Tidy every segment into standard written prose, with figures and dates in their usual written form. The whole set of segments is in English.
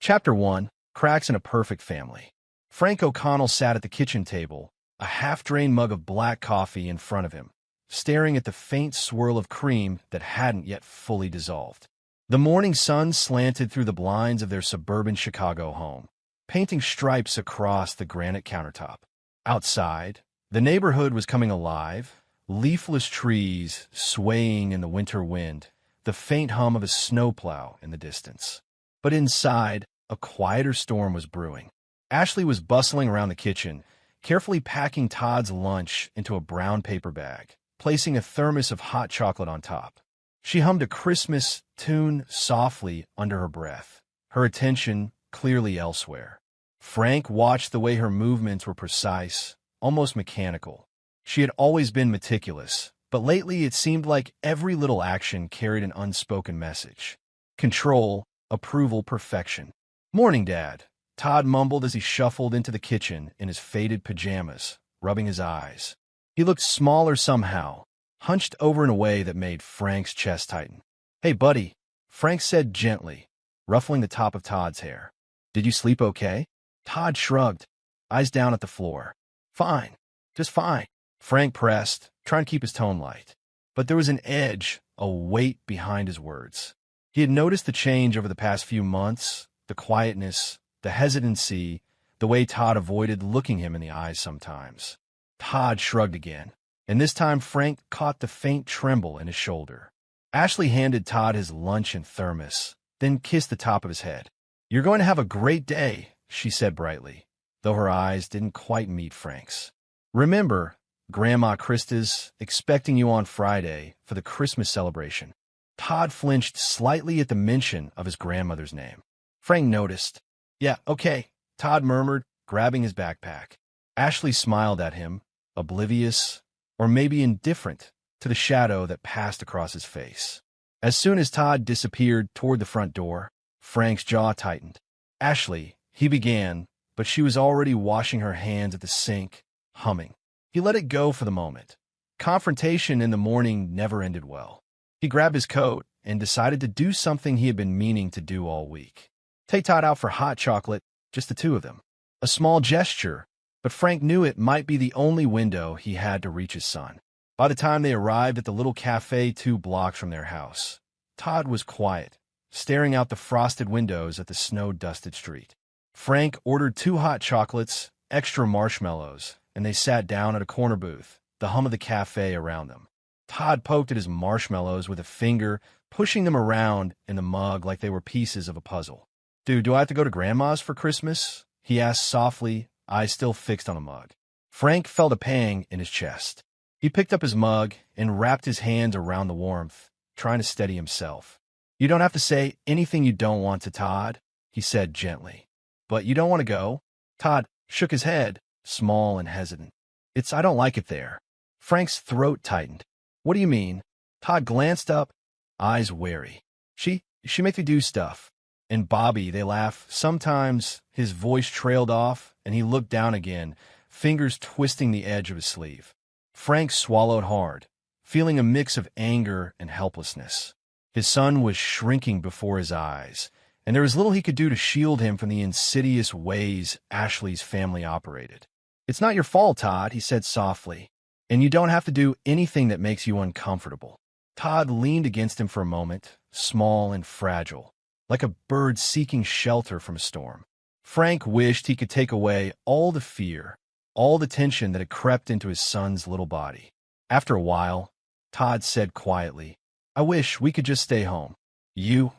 Chapter 1. Cracks in a Perfect Family. Frank O'Connell sat at the kitchen table, a half-drained mug of black coffee in front of him, staring at the faint swirl of cream that hadn't yet fully dissolved. The morning sun slanted through the blinds of their suburban Chicago home, painting stripes across the granite countertop. Outside, the neighborhood was coming alive, leafless trees swaying in the winter wind, the faint hum of a snowplow in the distance. But inside, a quieter storm was brewing. Ashley was bustling around the kitchen, carefully packing Todd's lunch into a brown paper bag, placing a thermos of hot chocolate on top. She hummed a Christmas tune softly under her breath, her attention clearly elsewhere. Frank watched the way her movements were precise, almost mechanical. She had always been meticulous, but lately it seemed like every little action carried an unspoken message. Control, approval, perfection. "Morning, Dad," Todd mumbled as he shuffled into the kitchen in his faded pajamas, rubbing his eyes. He looked smaller somehow, hunched over in a way that made Frank's chest tighten. "Hey, buddy," Frank said gently, ruffling the top of Todd's hair. "Did you sleep okay?" Todd shrugged, eyes down at the floor. "Fine, just fine," Frank pressed, trying to keep his tone light. But there was an edge, a weight behind his words. He had noticed the change over the past few months, the quietness, the hesitancy, the way Todd avoided looking him in the eyes sometimes. Todd shrugged again, and this time Frank caught the faint tremble in his shoulder. Ashley handed Todd his lunch and thermos, then kissed the top of his head. "You're going to have a great day," she said brightly, though her eyes didn't quite meet Frank's. "Remember, Grandma Krista's expecting you on Friday for the Christmas celebration." Todd flinched slightly at the mention of his grandmother's name. Frank noticed. "Yeah, okay," Todd murmured, grabbing his backpack. Ashley smiled at him, oblivious, or maybe indifferent, to the shadow that passed across his face. As soon as Todd disappeared toward the front door, Frank's jaw tightened. "Ashley," he began, but she was already washing her hands at the sink, humming. He let it go for the moment. Confrontation in the morning never ended well. He grabbed his coat and decided to do something he had been meaning to do all week. Take Todd out for hot chocolate, just the two of them. A small gesture, but Frank knew it might be the only window he had to reach his son. By the time they arrived at the little cafe 2 blocks from their house, Todd was quiet, staring out the frosted windows at the snow-dusted street. Frank ordered 2 hot chocolates, extra marshmallows, and they sat down at a corner booth, the hum of the cafe around them. Todd poked at his marshmallows with a finger, pushing them around in the mug like they were pieces of a puzzle. "Dude, do I have to go to Grandma's for Christmas?" he asked softly, eyes still fixed on the mug. Frank felt a pang in his chest. He picked up his mug and wrapped his hands around the warmth, trying to steady himself. "You don't have to say anything you don't want to, Todd," he said gently. "But you don't want to go?" Todd shook his head, small and hesitant. I don't like it there." Frank's throat tightened. "What do you mean?" Todd glanced up, eyes wary. She makes me do stuff. And Bobby, they laugh. Sometimes his voice trailed off, and he looked down again, fingers twisting the edge of his sleeve. Frank swallowed hard, feeling a mix of anger and helplessness. His son was shrinking before his eyes, and there was little he could do to shield him from the insidious ways Ashley's family operated. "It's not your fault, Todd," he said softly, "and you don't have to do anything that makes you uncomfortable." Todd leaned against him for a moment, small and fragile, like a bird seeking shelter from a storm. Frank wished he could take away all the fear, all the tension that had crept into his son's little body. After a while, Todd said quietly, "I wish we could just stay home. You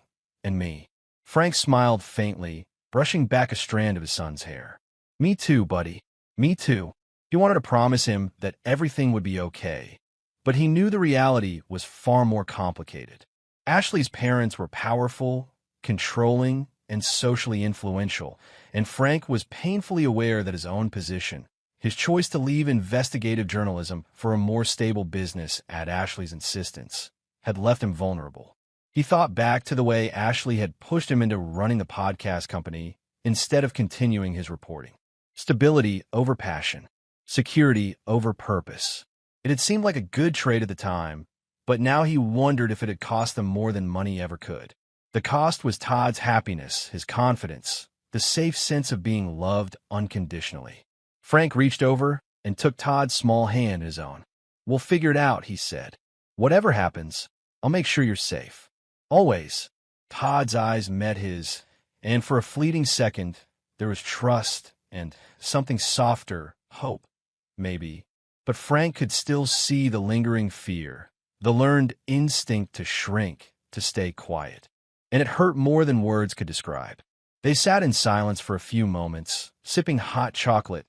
and me." Frank smiled faintly, brushing back a strand of his son's hair. "Me too, buddy. Me too." He wanted to promise him that everything would be okay, but he knew the reality was far more complicated. Ashley's parents were powerful, controlling, and socially influential, and Frank was painfully aware that his own position, his choice to leave investigative journalism for a more stable business at Ashley's insistence, had left him vulnerable. He thought back to the way Ashley had pushed him into running the podcast company instead of continuing his reporting. Stability over passion, security over purpose. It had seemed like a good trade at the time, but now he wondered if it had cost them more than money ever could. The cost was Todd's happiness, his confidence, the safe sense of being loved unconditionally. Frank reached over and took Todd's small hand in his own. "We'll figure it out," he said. "Whatever happens, I'll make sure you're safe. Always." Todd's eyes met his, and for a fleeting second, there was trust and something softer, hope, maybe. But Frank could still see the lingering fear, the learned instinct to shrink, to stay quiet. And it hurt more than words could describe. They sat in silence for a few moments, sipping hot chocolate,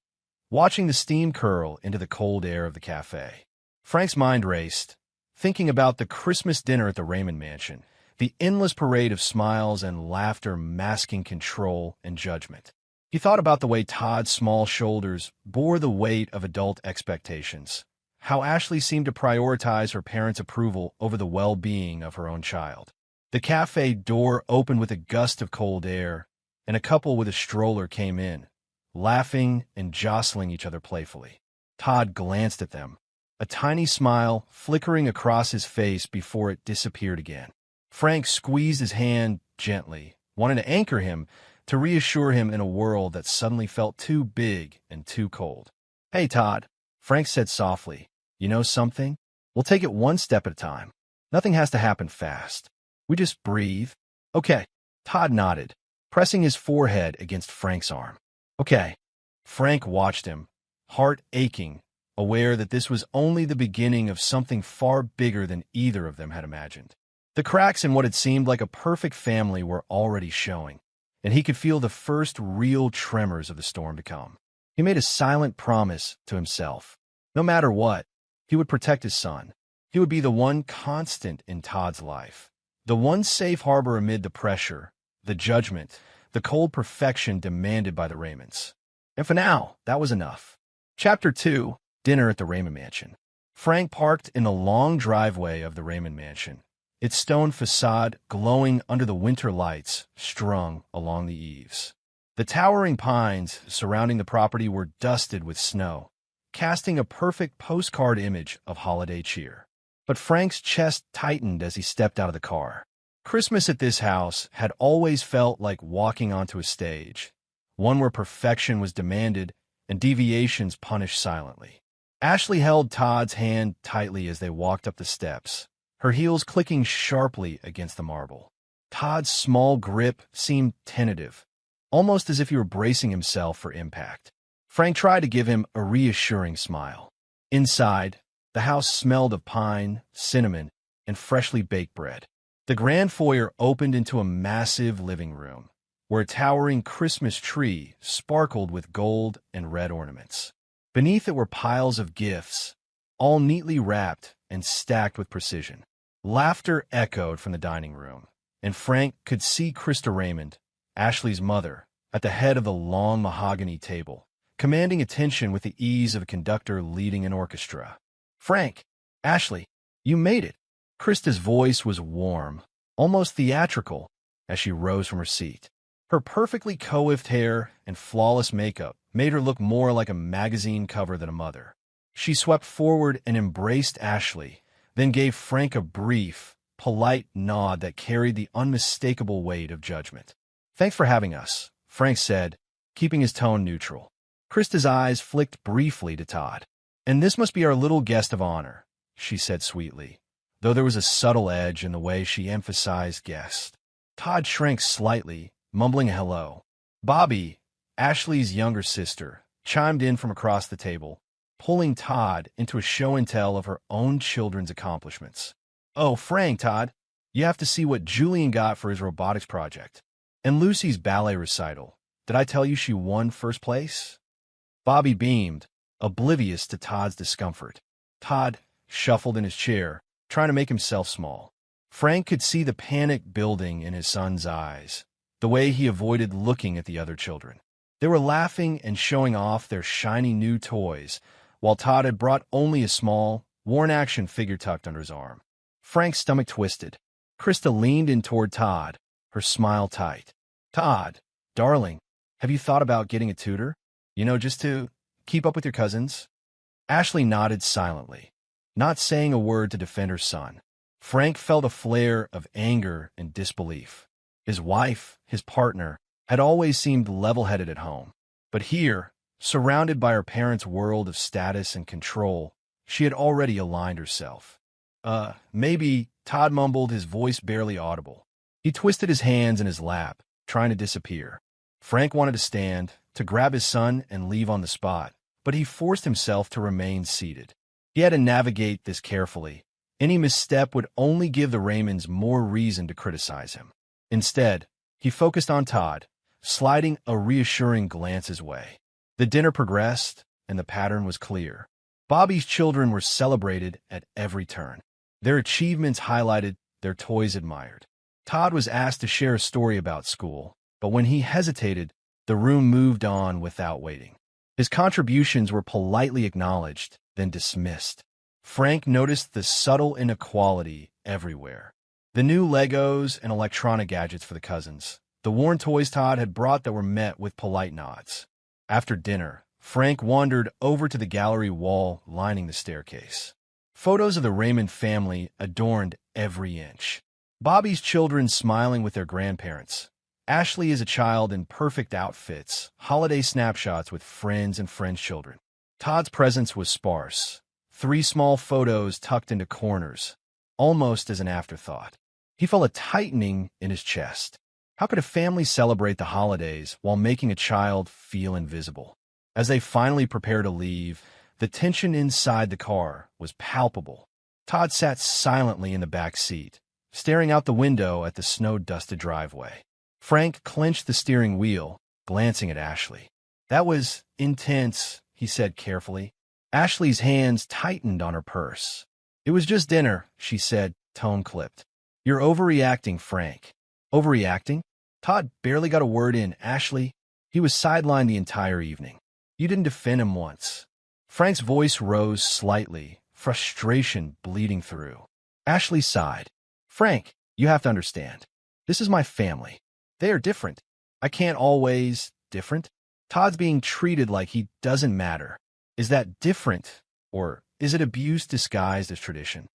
watching the steam curl into the cold air of the cafe. Frank's mind raced, thinking about the Christmas dinner at the Raymond Mansion, the endless parade of smiles and laughter masking control and judgment. He thought about the way Todd's small shoulders bore the weight of adult expectations, how Ashley seemed to prioritize her parents' approval over the well-being of her own child. The cafe door opened with a gust of cold air, and a couple with a stroller came in, laughing and jostling each other playfully. Todd glanced at them, a tiny smile flickering across his face before it disappeared again. Frank squeezed his hand gently, wanting to anchor him, to reassure him in a world that suddenly felt too big and too cold. "Hey, Todd," Frank said softly. "You know something? We'll take it one step at a time. Nothing has to happen fast. We just breathe." "Okay." Todd nodded, pressing his forehead against Frank's arm. "Okay." Frank watched him, heart aching, aware that this was only the beginning of something far bigger than either of them had imagined. The cracks in what had seemed like a perfect family were already showing, and he could feel the first real tremors of the storm to come. He made a silent promise to himself. No matter what, he would protect his son. He would be the one constant in Todd's life, the one safe harbor amid the pressure, the judgment, the cold perfection demanded by the Raymonds. And for now, that was enough. Chapter 2, Dinner at the Raymond Mansion. Frank parked in the long driveway of the Raymond Mansion, its stone facade glowing under the winter lights strung along the eaves. The towering pines surrounding the property were dusted with snow, casting a perfect postcard image of holiday cheer. But Frank's chest tightened as he stepped out of the car. Christmas at this house had always felt like walking onto a stage, one where perfection was demanded and deviations punished silently. Ashley held Todd's hand tightly as they walked up the steps, her heels clicking sharply against the marble. Todd's small grip seemed tentative, almost as if he were bracing himself for impact. Frank tried to give him a reassuring smile. Inside, the house smelled of pine, cinnamon, and freshly baked bread. The grand foyer opened into a massive living room, where a towering Christmas tree sparkled with gold and red ornaments. Beneath it were piles of gifts, all neatly wrapped and stacked with precision. Laughter echoed from the dining room, and Frank could see Krista Raymond, Ashley's mother, at the head of the long mahogany table, commanding attention with the ease of a conductor leading an orchestra. "Frank, Ashley, you made it." Krista's voice was warm, almost theatrical, as she rose from her seat. Her perfectly coiffed hair and flawless makeup made her look more like a magazine cover than a mother. She swept forward and embraced Ashley, then gave Frank a brief, polite nod that carried the unmistakable weight of judgment. "Thanks for having us," Frank said, keeping his tone neutral. Krista's eyes flicked briefly to Todd. "And this must be our little guest of honor," she said sweetly, though there was a subtle edge in the way she emphasized guest. Todd shrank slightly, mumbling a hello. Bobby, Ashley's younger sister, chimed in from across the table, pulling Todd into a show and tell of her own children's accomplishments. "Oh, Frank, Todd, you have to see what Julian got for his robotics project. And Lucy's ballet recital. Did I tell you she won first place?" Bobby beamed, oblivious to Todd's discomfort. Todd shuffled in his chair, trying to make himself small. Frank could see the panic building in his son's eyes, the way he avoided looking at the other children. They were laughing and showing off their shiny new toys, while Todd had brought only a small, worn action figure tucked under his arm. Frank's stomach twisted. Krista leaned in toward Todd, her smile tight. "Todd, darling, have you thought about getting a tutor? Just to keep up with your cousins?" Ashley nodded silently, not saying a word to defend her son. Frank felt a flare of anger and disbelief. His wife, his partner, had always seemed level-headed at home. But here, surrounded by her parents' world of status and control, she had already aligned herself. Maybe, Todd mumbled, his voice barely audible. He twisted his hands in his lap, trying to disappear. Frank wanted to stand, to grab his son and leave on the spot, but he forced himself to remain seated. He had to navigate this carefully. Any misstep would only give the Raymonds more reason to criticize him. Instead, he focused on Todd, sliding a reassuring glance his way. The dinner progressed, and the pattern was clear. Bobby's children were celebrated at every turn. Their achievements highlighted, their toys admired. Todd was asked to share a story about school, but when he hesitated, the room moved on without waiting. His contributions were politely acknowledged, then dismissed. Frank noticed the subtle inequality everywhere. The new Legos and electronic gadgets for the cousins, the worn toys Todd had brought that were met with polite nods. After dinner, Frank wandered over to the gallery wall lining the staircase. Photos of the Raymond family adorned every inch. Bobby's children smiling with their grandparents. Ashley is a child in perfect outfits, holiday snapshots with friends and friends' children. Todd's presence was sparse. 3 small photos tucked into corners, almost as an afterthought. He felt a tightening in his chest. How could a family celebrate the holidays while making a child feel invisible? As they finally prepared to leave, the tension inside the car was palpable. Todd sat silently in the back seat, staring out the window at the snow-dusted driveway. Frank clenched the steering wheel, glancing at Ashley. "That was intense," he said carefully. Ashley's hands tightened on her purse. "It was just dinner," she said, tone clipped. "You're overreacting, Frank." "Overreacting?" Todd barely got a word in. "Ashley," he was sidelined the entire evening. "You didn't defend him once." Frank's voice rose slightly, frustration bleeding through. Ashley sighed. "Frank, you have to understand. This is my family. They are different. I can't always... Different? Todd's being treated like he doesn't matter. Is that different, or is it abuse disguised as tradition?"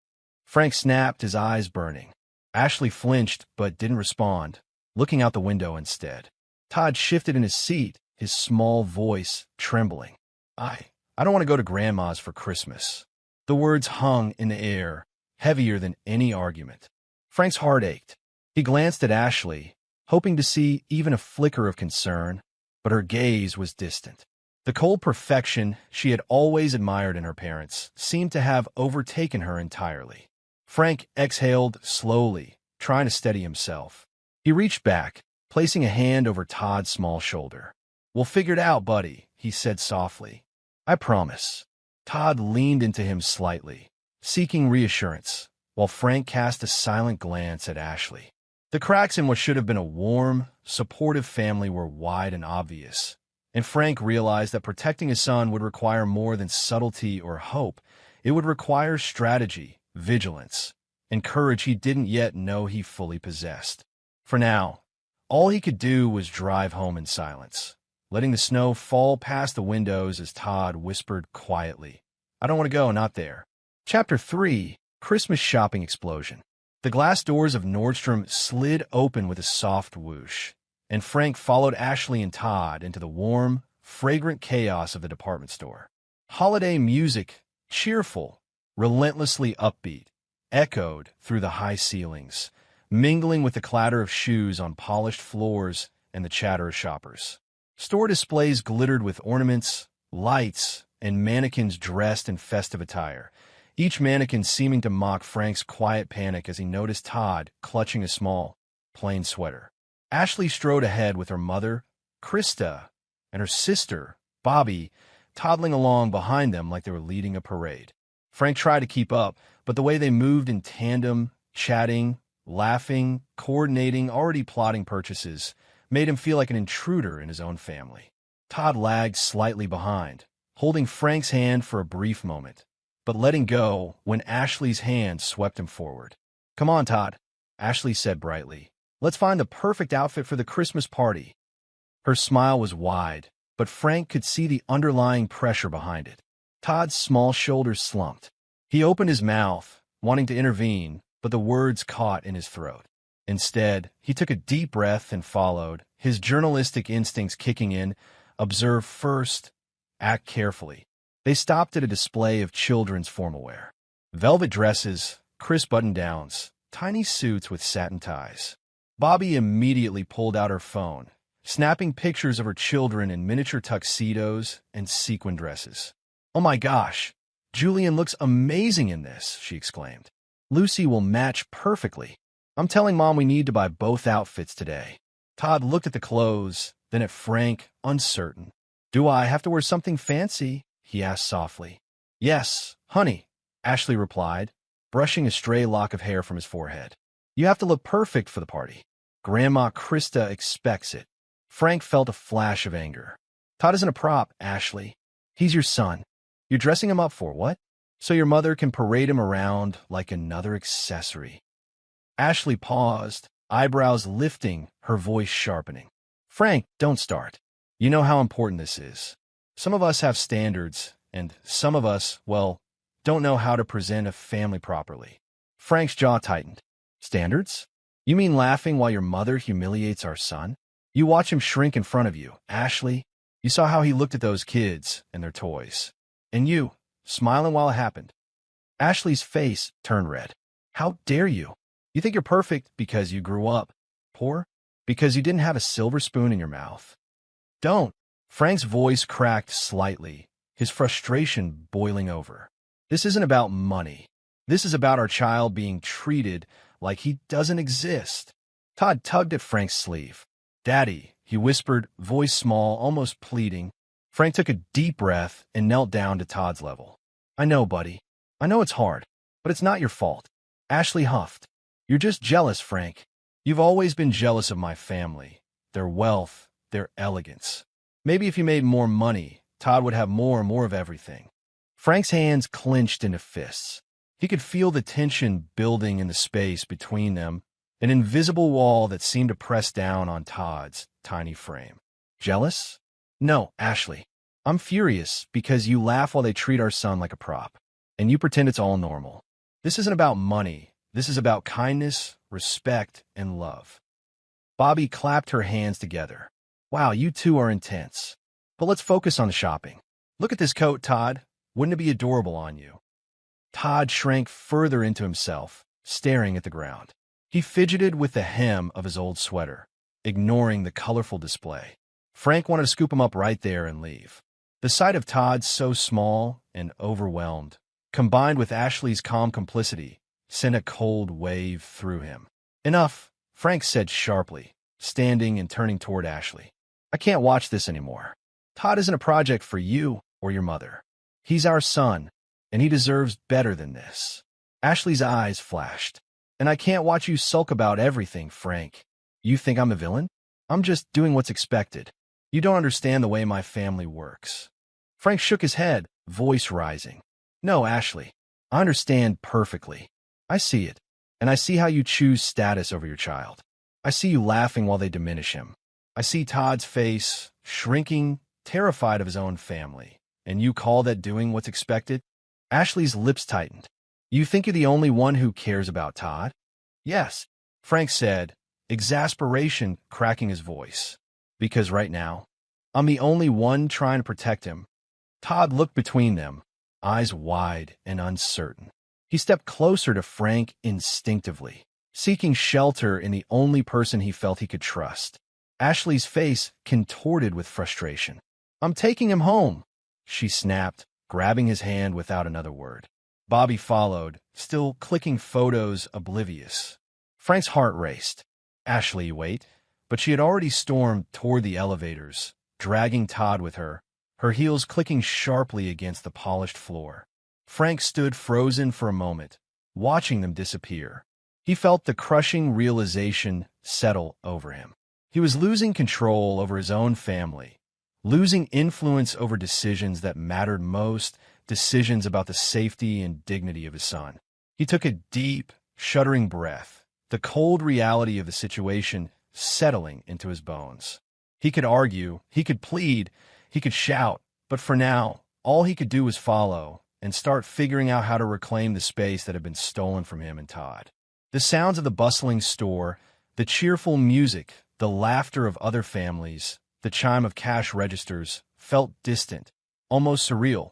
Frank snapped, his eyes burning. Ashley flinched but didn't respond, looking out the window instead. Todd shifted in his seat, his small voice trembling. I don't want to go to Grandma's for Christmas." The words hung in the air, heavier than any argument. Frank's heart ached. He glanced at Ashley, hoping to see even a flicker of concern, but her gaze was distant. The cold perfection she had always admired in her parents seemed to have overtaken her entirely. Frank exhaled slowly, trying to steady himself. He reached back, placing a hand over Todd's small shoulder. "We'll figure it out, buddy," he said softly. "I promise." Todd leaned into him slightly, seeking reassurance, while Frank cast a silent glance at Ashley. The cracks in what should have been a warm, supportive family were wide and obvious, and Frank realized that protecting his son would require more than subtlety or hope. It would require strategy, vigilance, and courage he didn't yet know he fully possessed. For now, all he could do was drive home in silence, letting the snow fall past the windows as Todd whispered quietly, "I don't want to go, not there." Chapter 3, Christmas Shopping Explosion. The glass doors of Nordstrom slid open with a soft whoosh, and Frank followed Ashley and Todd into the warm, fragrant chaos of the department store. Holiday music, cheerful, relentlessly upbeat, echoed through the high ceilings, mingling with the clatter of shoes on polished floors and the chatter of shoppers. Store displays glittered with ornaments, lights, and mannequins dressed in festive attire, each mannequin seeming to mock Frank's quiet panic as he noticed Todd clutching a small, plain sweater. Ashley strode ahead with her mother, Krista, and her sister, Bobby, toddling along behind them like they were leading a parade. Frank tried to keep up, but the way they moved in tandem, chatting, laughing, coordinating, already plotting purchases, made him feel like an intruder in his own family. Todd lagged slightly behind, holding Frank's hand for a brief moment, but letting go when Ashley's hand swept him forward. "Come on, Todd," Ashley said brightly. "Let's find the perfect outfit for the Christmas party." Her smile was wide, but Frank could see the underlying pressure behind it. Todd's small shoulders slumped. He opened his mouth, wanting to intervene, but the words caught in his throat. Instead, he took a deep breath and followed, his journalistic instincts kicking in. Observe first, act carefully. They stopped at a display of children's formal wear. Velvet dresses, crisp button-downs, tiny suits with satin ties. Bobby immediately pulled out her phone, snapping pictures of her children in miniature tuxedos and sequin dresses. "Oh my gosh, Julian looks amazing in this," she exclaimed. "Lucy will match perfectly. I'm telling Mom we need to buy both outfits today." Todd looked at the clothes, then at Frank, uncertain. "Do I have to wear something fancy?" he asked softly. "Yes, honey," Ashley replied, brushing a stray lock of hair from his forehead. "You have to look perfect for the party. Grandma Krista expects it." Frank felt a flash of anger. "Todd isn't a prop, Ashley. He's your son. You're dressing him up for what? So your mother can parade him around like another accessory." Ashley paused, eyebrows lifting, her voice sharpening. "Frank, don't start. You know how important this is. Some of us have standards, and some of us, well, don't know how to present a family properly." Frank's jaw tightened. "Standards? You mean laughing while your mother humiliates our son? You watch him shrink in front of you, Ashley. You saw how he looked at those kids and their toys. And you, smiling while it happened." Ashley's face turned red. "How dare you? You think you're perfect because you grew up poor? Because you didn't have a silver spoon in your mouth? Don't." Frank's voice cracked slightly, his frustration boiling over. "This isn't about money. This is about our child being treated like he doesn't exist." Todd tugged at Frank's sleeve. "Daddy," he whispered, voice small, almost pleading. Frank took a deep breath and knelt down to Todd's level. "I know, buddy. I know it's hard, but it's not your fault." Ashley huffed. "You're just jealous, Frank. You've always been jealous of my family, their wealth, their elegance. Maybe if you made more money, Todd would have more and more of everything." Frank's hands clenched into fists. He could feel the tension building in the space between them, an invisible wall that seemed to press down on Todd's tiny frame. "Jealous? No, Ashley. I'm furious because you laugh while they treat our son like a prop, and you pretend it's all normal. This isn't about money. This is about kindness, respect, and love." Bobby clapped her hands together. "Wow, you two are intense. But let's focus on the shopping. Look at this coat, Todd. Wouldn't it be adorable on you?" Todd shrank further into himself, staring at the ground. He fidgeted with the hem of his old sweater, ignoring the colorful display. Frank wanted to scoop him up right there and leave. The sight of Todd so small and overwhelmed, combined with Ashley's calm complicity, sent a cold wave through him. "Enough," Frank said sharply, standing and turning toward Ashley. "I can't watch this anymore. Todd isn't a project for you or your mother. He's our son, and he deserves better than this." Ashley's eyes flashed. "And I can't watch you sulk about everything, Frank. You think I'm a villain? I'm just doing what's expected. You don't understand the way my family works." Frank shook his head, voice rising. "No, Ashley. I understand perfectly. I see it, and I see how you choose status over your child. I see you laughing while they diminish him. I see Todd's face, shrinking, terrified of his own family. And you call that doing what's expected?" Ashley's lips tightened. "You think you're the only one who cares about Todd?" "Yes," Frank said, exasperation cracking his voice. "Because right now, I'm the only one trying to protect him." Todd looked between them, eyes wide and uncertain. He stepped closer to Frank instinctively, seeking shelter in the only person he felt he could trust. Ashley's face contorted with frustration. "I'm taking him home," she snapped, grabbing his hand without another word. Bobby followed, still clicking photos, oblivious. Frank's heart raced. Ashley, wait. But she had already stormed toward the elevators, dragging Todd with her, her heels clicking sharply against the polished floor. Frank stood frozen for a moment, watching them disappear. He felt the crushing realization settle over him. He was losing control over his own family, losing influence over decisions that mattered most, decisions about the safety and dignity of his son. He took a deep, shuddering breath, the cold reality of the situation settling into his bones. He could argue, he could plead, he could shout, but for now, all he could do was follow and start figuring out how to reclaim the space that had been stolen from him and Todd. The sounds of the bustling store, The cheerful music, the laughter of other families, the chime of cash registers felt distant, almost surreal,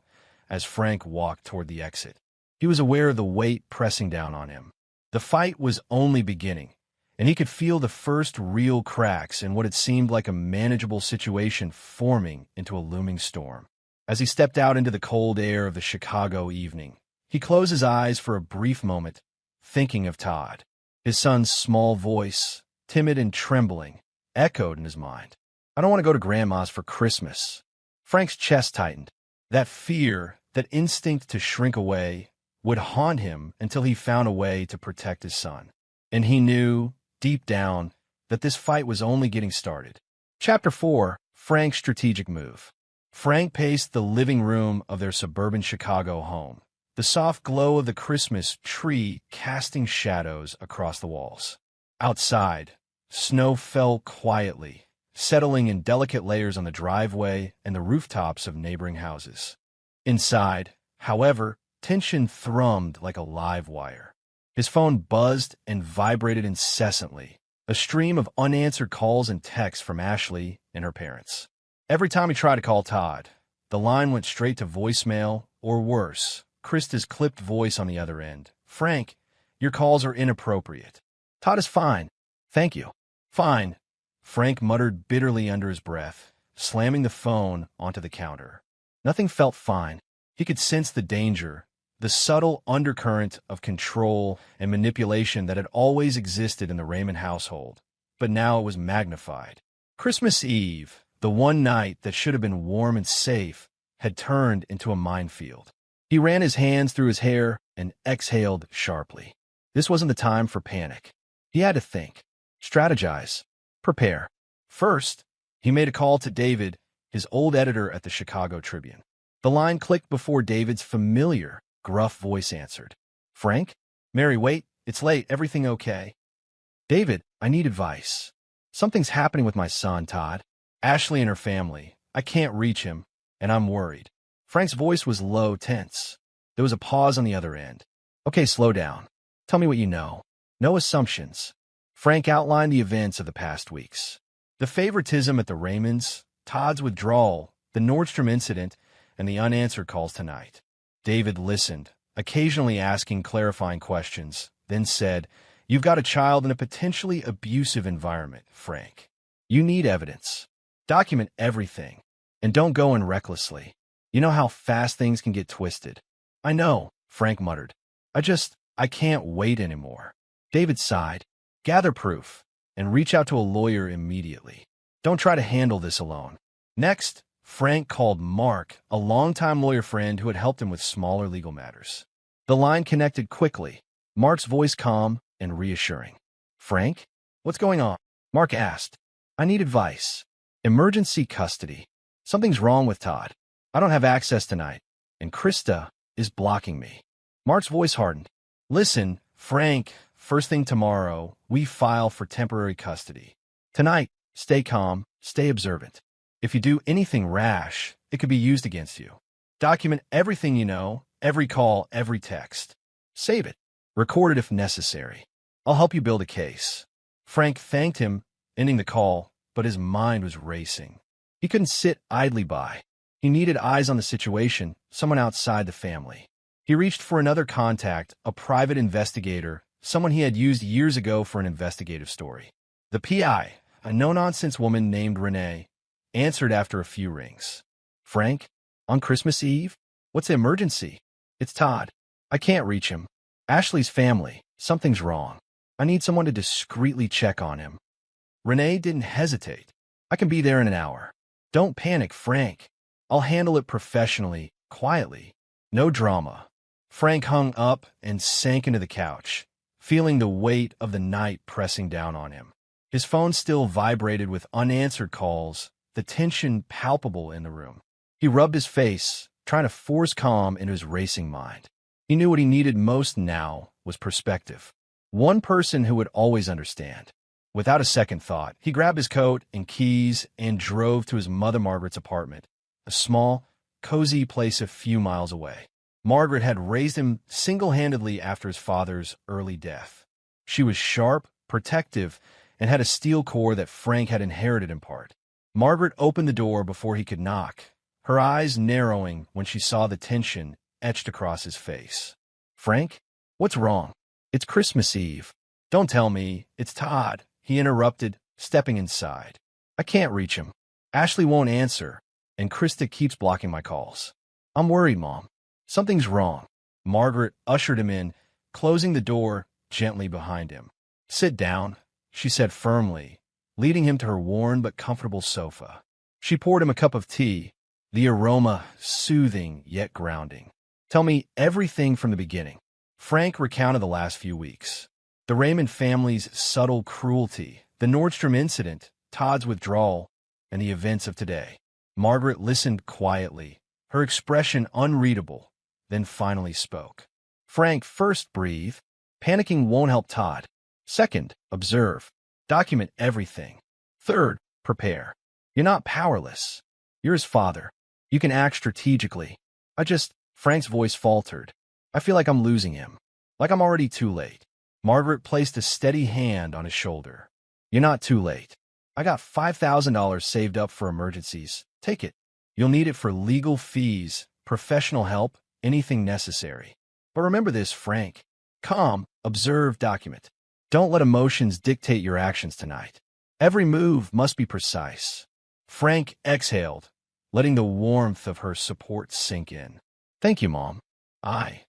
as Frank walked toward the exit. He was aware of the weight pressing down on him. The fight was only beginning, and he could feel the first real cracks in what had seemed like a manageable situation forming into a looming storm. As he stepped out into the cold air of the Chicago evening, he closed his eyes for a brief moment, thinking of Todd. His son's small voice, timid and trembling, echoed in his mind. "I don't want to go to Grandma's for Christmas." Frank's chest tightened. That fear, that instinct to shrink away, would haunt him until he found a way to protect his son. And he knew, deep down, that this fight was only getting started. Chapter 4. Frank's Strategic Move. Frank paced the living room of their suburban Chicago home, the soft glow of the Christmas tree casting shadows across the walls. Outside, snow fell quietly, settling in delicate layers on the driveway and the rooftops of neighboring houses. Inside, however, tension thrummed like a live wire. His phone buzzed and vibrated incessantly, a stream of unanswered calls and texts from Ashley and her parents. Every time he tried to call Todd, the line went straight to voicemail, or worse, Krista's clipped voice on the other end. "Frank, your calls are inappropriate." "Todd is fine. Thank you." "Fine," Frank muttered bitterly under his breath, slamming the phone onto the counter. Nothing felt fine. He could sense the danger, the subtle undercurrent of control and manipulation that had always existed in the Raymond household, but now it was magnified. Christmas Eve, the one night that should have been warm and safe, had turned into a minefield. He ran his hands through his hair and exhaled sharply. This wasn't the time for panic. He had to think, strategize, prepare. First, he made a call to David, his old editor at the Chicago Tribune. The line clicked before David's familiar, gruff voice answered. "Frank? Mary, wait, it's late, everything okay?" "David, I need advice. Something's happening with my son, Todd. Ashley and her family. I can't reach him, and I'm worried." Frank's voice was low, tense. There was a pause on the other end. "Okay, slow down. Tell me what you know. No assumptions." Frank outlined the events of the past weeks. The favoritism at the Raymonds, Todd's withdrawal, the Nordstrom incident, and the unanswered calls tonight. David listened, occasionally asking clarifying questions, then said, "You've got a child in a potentially abusive environment, Frank. You need evidence. Document everything. And don't go in recklessly. You know how fast things can get twisted." "I know," Frank muttered. I can't wait anymore." David sighed. "Gather proof, and reach out to a lawyer immediately. Don't try to handle this alone." Next, Frank called Mark, a longtime lawyer friend who had helped him with smaller legal matters. The line connected quickly, Mark's voice calm and reassuring. "Frank, what's going on?" Mark asked. "I need advice. Emergency custody. Something's wrong with Todd. I don't have access tonight, and Krista is blocking me." Mark's voice hardened. "Listen, Frank, first thing tomorrow, we file for temporary custody. Tonight, stay calm, stay observant. If you do anything rash, it could be used against you. Document everything you know, every call, every text. Save it. Record it if necessary. I'll help you build a case." Frank thanked him, ending the call, but his mind was racing. He couldn't sit idly by. He needed eyes on the situation, someone outside the family. He reached for another contact, a private investigator, someone he had used years ago for an investigative story. The PI, a no-nonsense woman named Renee, answered after a few rings. "Frank, on Christmas Eve? What's the emergency?" "It's Todd. I can't reach him. Ashley's family. Something's wrong. I need someone to discreetly check on him." Renee didn't hesitate. "I can be there in an hour. Don't panic, Frank. I'll handle it professionally, quietly. No drama." Frank hung up and sank into the couch, feeling the weight of the night pressing down on him. His phone still vibrated with unanswered calls, the tension palpable in the room. He rubbed his face, trying to force calm into his racing mind. He knew what he needed most now was perspective. One person who would always understand. Without a second thought, he grabbed his coat and keys and drove to his mother Margaret's apartment, a small, cozy place a few miles away. Margaret had raised him single-handedly after his father's early death. She was sharp, protective, and had a steel core that Frank had inherited in part. Margaret opened the door before he could knock, her eyes narrowing when she saw the tension etched across his face. "Frank? What's wrong?" "It's Christmas Eve." "Don't tell me. It's Todd," he interrupted, stepping inside. "I can't reach him. Ashley won't answer, and Krista keeps blocking my calls. I'm worried, Mom. Something's wrong." Margaret ushered him in, closing the door gently behind him. "Sit down," she said firmly, leading him to her worn but comfortable sofa. She poured him a cup of tea, the aroma soothing yet grounding. "Tell me everything from the beginning." Frank recounted the last few weeks. The Raymond family's subtle cruelty, the Nordstrom incident, Todd's withdrawal, and the events of today. Margaret listened quietly, her expression unreadable, then finally spoke. "Frank, first breathe. Panicking won't help Todd. Second, observe. Document everything. Third, prepare. You're not powerless. You're his father. You can act strategically. Frank's voice faltered. "I feel like I'm losing him. Like I'm already too late." Margaret placed a steady hand on his shoulder. "You're not too late. I got $5,000 saved up for emergencies. Take it. You'll need it for legal fees, professional help, anything necessary. But remember this, Frank. Calm, observe, document. Don't let emotions dictate your actions tonight. Every move must be precise." Frank exhaled, letting the warmth of her support sink in. "Thank you, Mom. I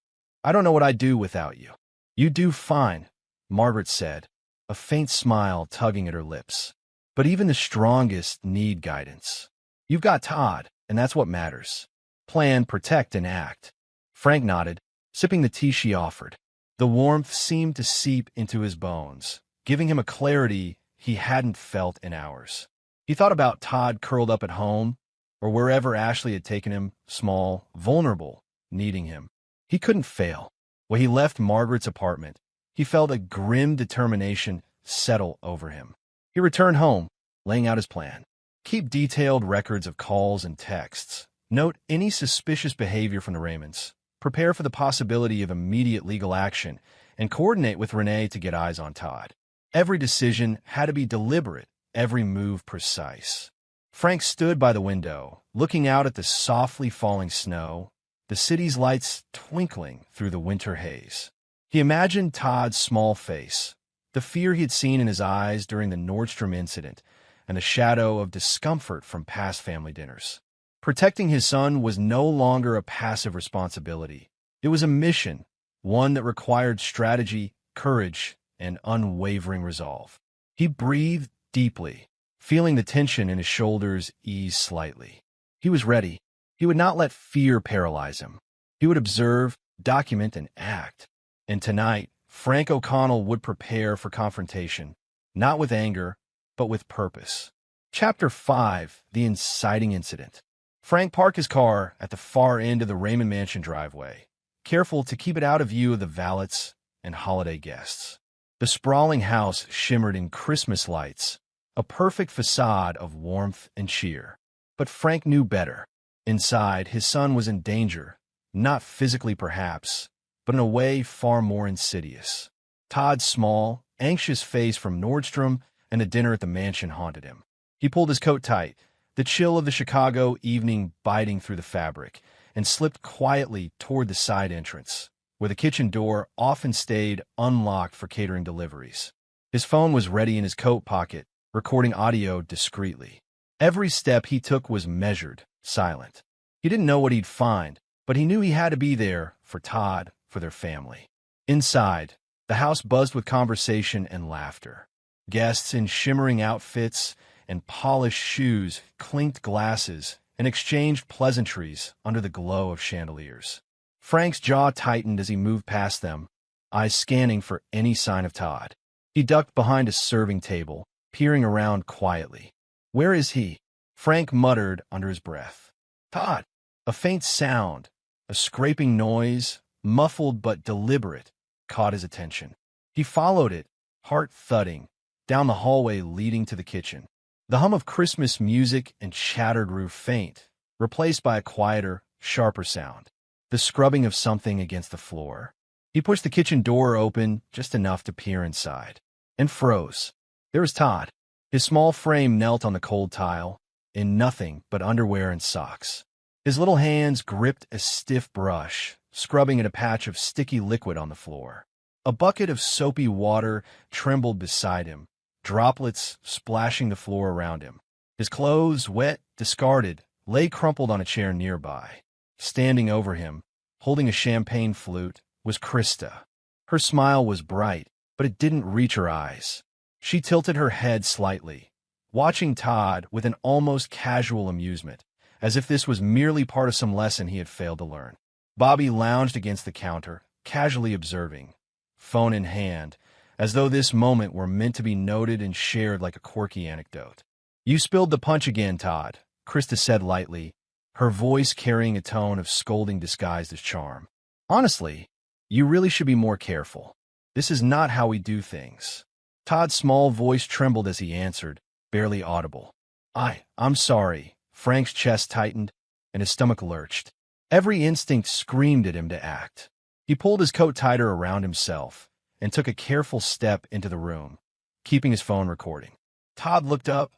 don't know what I'd do without you." "You do fine," Margaret said, a faint smile tugging at her lips. "But even the strongest need guidance. You've got Todd, and that's what matters. Plan, protect, and act." Frank nodded, sipping the tea she offered. The warmth seemed to seep into his bones, giving him a clarity he hadn't felt in hours. He thought about Todd curled up at home, or wherever Ashley had taken him, small, vulnerable, needing him. He couldn't fail. When he left Margaret's apartment, he felt a grim determination settle over him. He returned home, laying out his plan. Keep detailed records of calls and texts. Note any suspicious behavior from the Raymonds. Prepare for the possibility of immediate legal action, and coordinate with Renee to get eyes on Todd. Every decision had to be deliberate, every move precise. Frank stood by the window, looking out at the softly falling snow, the city's lights twinkling through the winter haze. He imagined Todd's small face, the fear he had seen in his eyes during the Nordstrom incident, and the shadow of discomfort from past family dinners. Protecting his son was no longer a passive responsibility. It was a mission, one that required strategy, courage, and unwavering resolve. He breathed deeply, feeling the tension in his shoulders ease slightly. He was ready. He would not let fear paralyze him. He would observe, document, and act. And tonight, Frank O'Connell would prepare for confrontation, not with anger, but with purpose. Chapter 5: The Inciting Incident. Frank parked his car at the far end of the Raymond Mansion driveway, careful to keep it out of view of the valets and holiday guests. The sprawling house shimmered in Christmas lights, a perfect facade of warmth and cheer. But Frank knew better. Inside, his son was in danger, not physically perhaps, but in a way far more insidious. Todd's small, anxious face from Nordstrom and a dinner at the mansion haunted him. He pulled his coat tight, the chill of the Chicago evening biting through the fabric, and slipped quietly toward the side entrance, where the kitchen door often stayed unlocked for catering deliveries. His phone was ready in his coat pocket, recording audio discreetly. Every step he took was measured, silent. He didn't know what he'd find, but he knew he had to be there for Todd, for their family. Inside, the house buzzed with conversation and laughter. Guests in shimmering outfits and polished shoes clinked glasses and exchanged pleasantries under the glow of chandeliers. Frank's jaw tightened as he moved past them, eyes scanning for any sign of Todd. He ducked behind a serving table, peering around quietly. "Where is he?" Frank muttered under his breath. "Todd!" A faint sound, a scraping noise, muffled but deliberate, caught his attention. He followed it, heart thudding, down the hallway leading to the kitchen. The hum of Christmas music and chatter grew faint, replaced by a quieter, sharper sound, the scrubbing of something against the floor. He pushed the kitchen door open just enough to peer inside, and froze. There was Todd. His small frame knelt on the cold tile, in nothing but underwear and socks. His little hands gripped a stiff brush, scrubbing at a patch of sticky liquid on the floor. A bucket of soapy water trembled beside him, droplets splashing the floor around him. His clothes, wet, discarded, lay crumpled on a chair nearby. Standing over him, holding a champagne flute, was Krista. Her smile was bright, but it didn't reach her eyes. She tilted her head slightly, watching Todd with an almost casual amusement, as if this was merely part of some lesson he had failed to learn. Bobby lounged against the counter, casually observing, phone in hand, as though this moment were meant to be noted and shared like a quirky anecdote. "You spilled the punch again, Todd," Krista said lightly, her voice carrying a tone of scolding disguised as charm. "Honestly, you really should be more careful. This is not how we do things." Todd's small voice trembled as he answered, barely audible. I'm sorry." Frank's chest tightened, and his stomach lurched. Every instinct screamed at him to act. He pulled his coat tighter around himself and took a careful step into the room, keeping his phone recording. Todd looked up,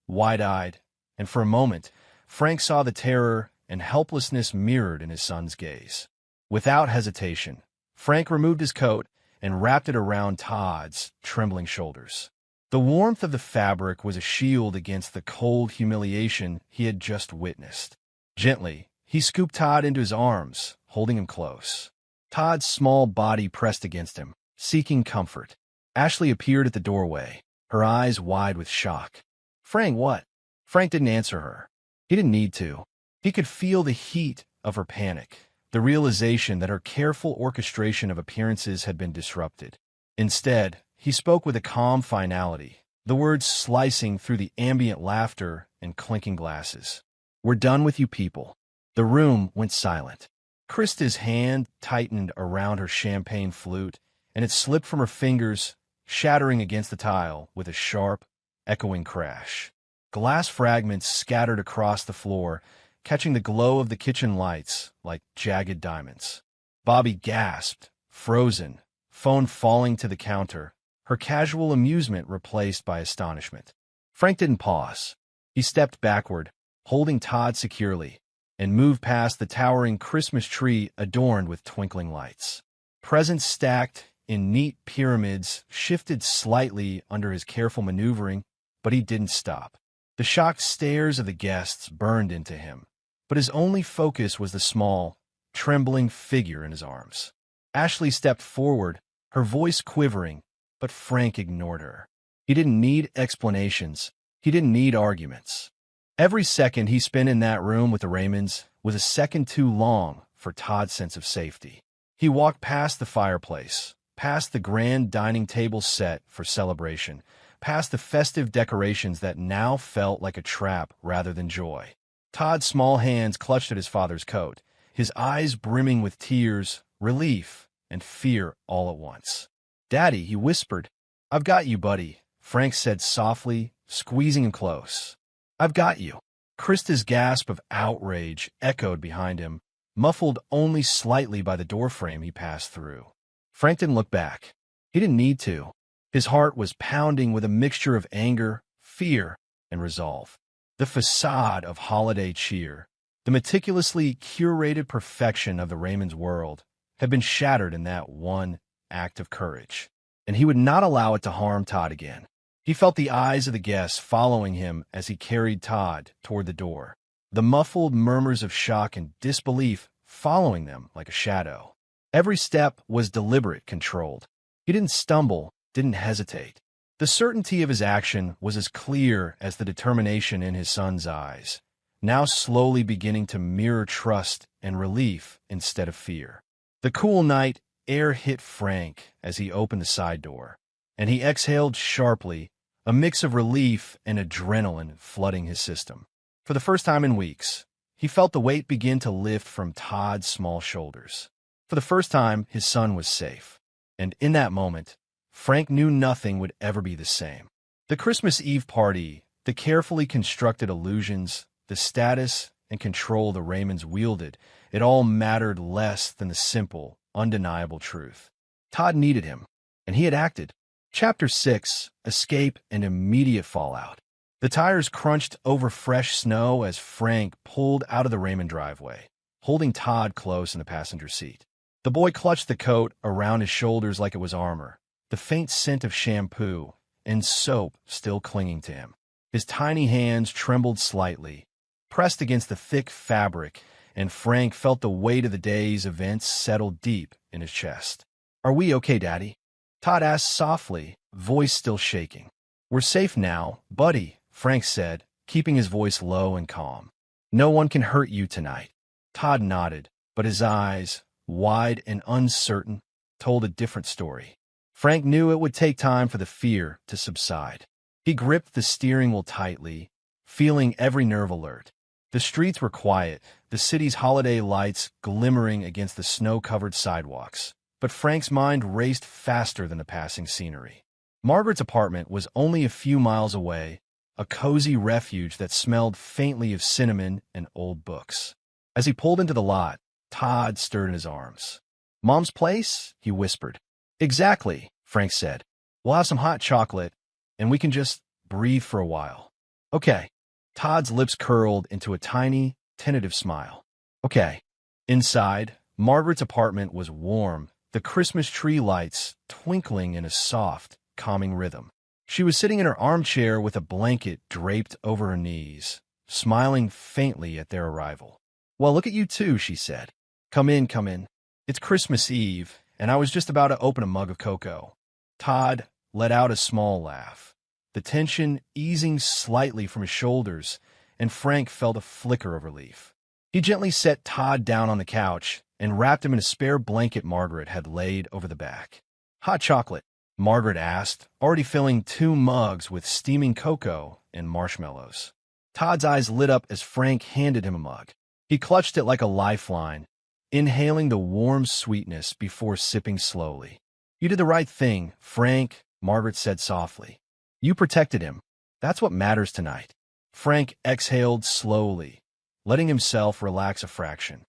wide-eyed, and for a moment, Frank saw the terror and helplessness mirrored in his son's gaze. Without hesitation, Frank removed his coat and wrapped it around Todd's trembling shoulders. The warmth of the fabric was a shield against the cold humiliation he had just witnessed. Gently, he scooped Todd into his arms, holding him close. Todd's small body pressed against him, seeking comfort. Ashley appeared at the doorway, her eyes wide with shock. "Frank, what?" Frank didn't answer her. He didn't need to. He could feel the heat of her panic, the realization that her careful orchestration of appearances had been disrupted. Instead, he spoke with a calm finality, the words slicing through the ambient laughter and clinking glasses. "We're done with you people." The room went silent. Krista's hand tightened around her champagne flute, and it slipped from her fingers, shattering against the tile with a sharp, echoing crash. Glass fragments scattered across the floor, catching the glow of the kitchen lights like jagged diamonds. Bobby gasped, frozen, phone falling to the counter, her casual amusement replaced by astonishment. Frank didn't pause. He stepped backward, holding Todd securely, and moved past the towering Christmas tree adorned with twinkling lights. Presents stacked in neat pyramids shifted slightly under his careful maneuvering, but he didn't stop. The shocked stares of the guests burned into him, but his only focus was the small, trembling figure in his arms. Ashley stepped forward, her voice quivering, but Frank ignored her. He didn't need explanations. He didn't need arguments. Every second he spent in that room with the Raymonds was a second too long for Todd's sense of safety. He walked past the fireplace, past the grand dining table set for celebration, past the festive decorations that now felt like a trap rather than joy. Todd's small hands clutched at his father's coat, his eyes brimming with tears, relief, and fear all at once. "Daddy," he whispered. "I've got you, buddy," Frank said softly, squeezing him close. "I've got you." Krista's gasp of outrage echoed behind him, muffled only slightly by the doorframe he passed through. Frank didn't look back. He didn't need to. His heart was pounding with a mixture of anger, fear, and resolve. The facade of holiday cheer, the meticulously curated perfection of the Raymond's world, had been shattered in that one act of courage, and he would not allow it to harm Todd again. He felt the eyes of the guests following him as he carried Todd toward the door, the muffled murmurs of shock and disbelief following them like a shadow. Every step was deliberate, controlled. He didn't stumble, didn't hesitate. The certainty of his action was as clear as the determination in his son's eyes, now slowly beginning to mirror trust and relief instead of fear. The cool night air hit Frank as he opened the side door, and he exhaled sharply, a mix of relief and adrenaline flooding his system. For the first time in weeks, he felt the weight begin to lift from Todd's small shoulders. For the first time, his son was safe. And in that moment, Frank knew nothing would ever be the same. The Christmas Eve party, the carefully constructed illusions, the status and control the Raymonds wielded, it all mattered less than the simple, undeniable truth. Todd needed him, and he had acted. Chapter 6: Escape and Immediate Fallout. The tires crunched over fresh snow as Frank pulled out of the Raymond driveway, holding Todd close in the passenger seat. The boy clutched the coat around his shoulders like it was armor, the faint scent of shampoo and soap still clinging to him. His tiny hands trembled slightly, pressed against the thick fabric, and Frank felt the weight of the day's events settle deep in his chest. "Are we okay, Daddy?" Todd asked softly, voice still shaking. "We're safe now, buddy," Frank said, keeping his voice low and calm. "No one can hurt you tonight." Todd nodded, but his eyes, wide and uncertain, told a different story. Frank knew it would take time for the fear to subside. He gripped the steering wheel tightly, feeling every nerve alert. The streets were quiet, the city's holiday lights glimmering against the snow-covered sidewalks. But Frank's mind raced faster than the passing scenery. Margaret's apartment was only a few miles away, a cozy refuge that smelled faintly of cinnamon and old books. As he pulled into the lot, Todd stirred in his arms. "Mom's place?" he whispered. "Exactly," Frank said. "We'll have some hot chocolate, and we can just breathe for a while." "Okay." Todd's lips curled into a tiny, tentative smile. "Okay." Inside, Margaret's apartment was warm, the Christmas tree lights twinkling in a soft, calming rhythm. She was sitting in her armchair with a blanket draped over her knees, smiling faintly at their arrival. "Well, look at you two," she said. Come in, come in. It's Christmas Eve, and I was just about to open a mug of cocoa." Todd let out a small laugh, the tension easing slightly from his shoulders, and Frank felt a flicker of relief. He gently set Todd down on the couch and wrapped him in a spare blanket Margaret had laid over the back. "Hot chocolate?" Margaret asked, already filling 2 mugs with steaming cocoa and marshmallows. Todd's eyes lit up as Frank handed him a mug. He clutched it like a lifeline, inhaling the warm sweetness before sipping slowly. "You did the right thing, Frank," Margaret said softly. "You protected him. That's what matters tonight." Frank exhaled slowly, letting himself relax a fraction.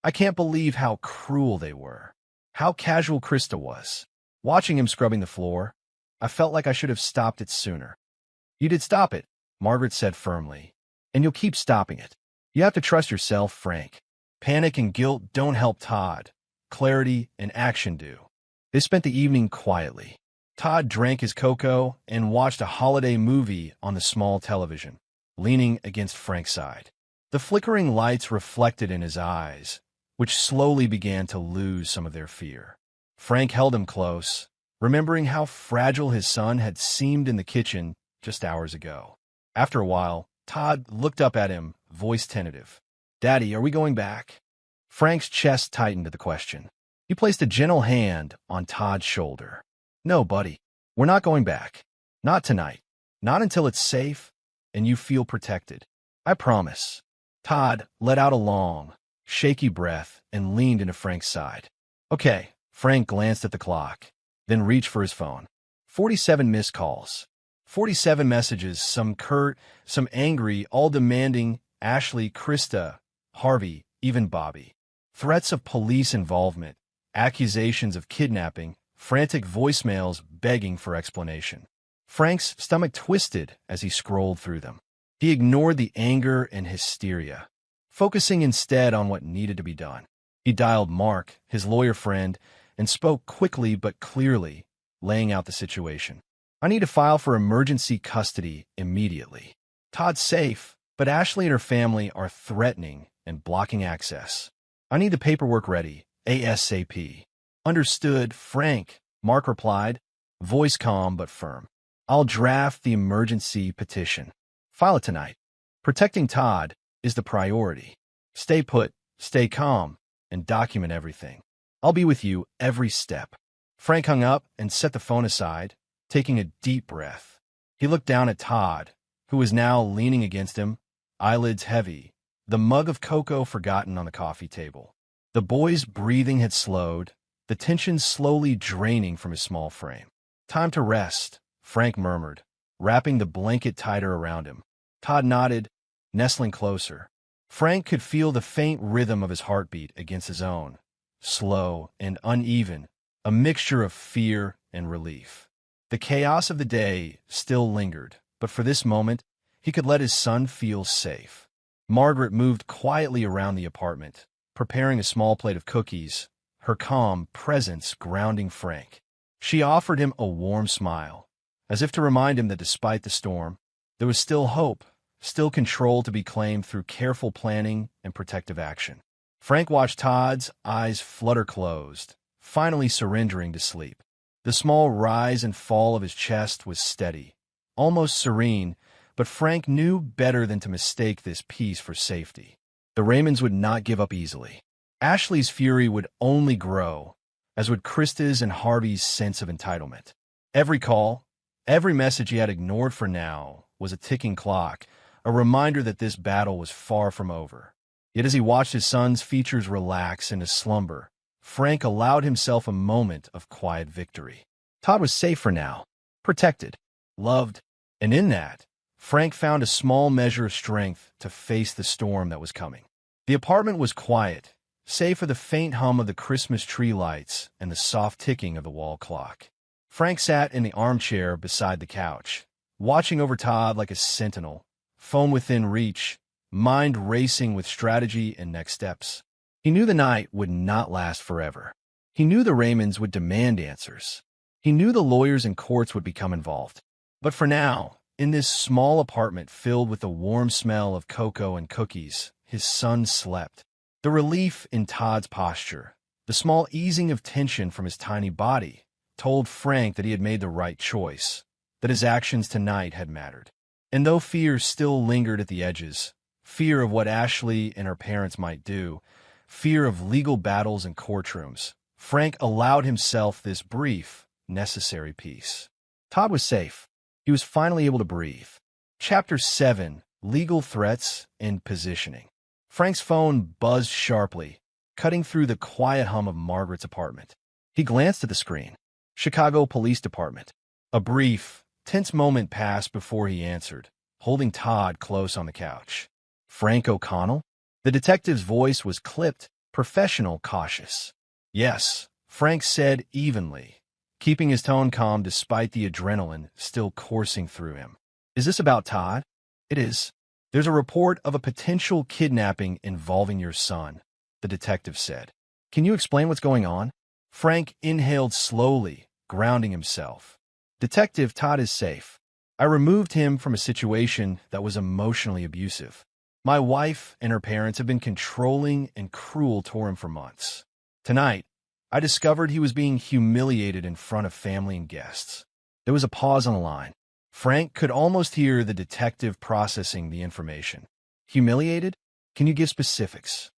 I can't believe how cruel they were. How casual Krista was. Watching him scrubbing the floor, I felt like I should have stopped it sooner." "You did stop it," Margaret said firmly. "And you'll keep stopping it. You have to trust yourself, Frank. Panic and guilt don't help Todd. Clarity and action do." They spent the evening quietly. Todd drank his cocoa and watched a holiday movie on the small television, leaning against Frank's side. The flickering lights reflected in his eyes, which slowly began to lose some of their fear. Frank held him close, remembering how fragile his son had seemed in the kitchen just hours ago. After a while, Todd looked up at him, voice tentative. "Daddy, are we going back?" Frank's chest tightened at the question. He placed a gentle hand on Todd's shoulder. "No, buddy, we're not going back. Not tonight. Not until it's safe and you feel protected. I promise." Todd let out a long, shaky breath and leaned into Frank's side. "Okay." Frank glanced at the clock, then reached for his phone. 47 missed calls. 47 messages, some curt, some angry, all demanding Ashley, Krista, Harvey, even Bobby. Threats of police involvement, accusations of kidnapping, frantic voicemails begging for explanation. Frank's stomach twisted as he scrolled through them. He ignored the anger and hysteria, focusing instead on what needed to be done. He dialed Mark, his lawyer friend, and spoke quickly but clearly, laying out the situation. "I need to file for emergency custody immediately. Todd's safe, but Ashley and her family are threatening and blocking access. I need the paperwork ready, ASAP." "Understood, Frank," Mark replied, voice calm but firm. "I'll draft the emergency petition. File it tonight. Protecting Todd is the priority. Stay put, stay calm, and document everything. I'll be with you every step." Frank hung up and set the phone aside, taking a deep breath. He looked down at Todd, who was now leaning against him, eyelids heavy, the mug of cocoa forgotten on the coffee table. The boy's breathing had slowed, the tension slowly draining from his small frame. "Time to rest," Frank murmured, wrapping the blanket tighter around him. Todd nodded, nestling closer. Frank could feel the faint rhythm of his heartbeat against his own, slow and uneven, a mixture of fear and relief. The chaos of the day still lingered, but for this moment, he could let his son feel safe. Margaret moved quietly around the apartment, preparing a small plate of cookies, her calm presence grounding Frank. She offered him a warm smile, as if to remind him that despite the storm, there was still hope, still control to be claimed through careful planning and protective action. Frank watched Todd's eyes flutter closed, finally surrendering to sleep. The small rise and fall of his chest was steady, almost serene, but Frank knew better than to mistake this peace for safety. The Raymonds would not give up easily. Ashley's fury would only grow, as would Krista's and Harvey's sense of entitlement. Every call, every message he had ignored for now, was a ticking clock, a reminder that this battle was far from over. Yet as he watched his son's features relax into slumber, Frank allowed himself a moment of quiet victory. Todd was safe for now, protected, loved, and in that, Frank found a small measure of strength to face the storm that was coming. The apartment was quiet, save for the faint hum of the Christmas tree lights and the soft ticking of the wall clock. Frank sat in the armchair beside the couch, watching over Todd like a sentinel, phone within reach, mind racing with strategy and next steps. He knew the night would not last forever. He knew the Raymonds would demand answers. He knew the lawyers and courts would become involved. But for now, in this small apartment filled with the warm smell of cocoa and cookies, his son slept. The relief in Todd's posture, the small easing of tension from his tiny body, told Frank that he had made the right choice, that his actions tonight had mattered. And though fear still lingered at the edges, fear of what Ashley and her parents might do, fear of legal battles and courtrooms, Frank allowed himself this brief, necessary peace. Todd was safe. He was finally able to breathe. Chapter 7, Legal Threats and Positioning. Frank's phone buzzed sharply, cutting through the quiet hum of Margaret's apartment. He glanced at the screen. Chicago Police Department. A brief, tense moment passed before he answered, holding Todd close on the couch. Frank O'Connell? The detective's voice was clipped, professional, cautious. Yes, Frank said evenly, keeping his tone calm despite the adrenaline still coursing through him. Is this about Todd? It is. There's a report of a potential kidnapping involving your son, the detective said. Can you explain what's going on? Frank inhaled slowly, grounding himself. Detective, Todd is safe. I removed him from a situation that was emotionally abusive. My wife and her parents have been controlling and cruel toward him for months. Tonight, I discovered he was being humiliated in front of family and guests. There was a pause on the line. Frank could almost hear the detective processing the information. Humiliated? Can you give specifics?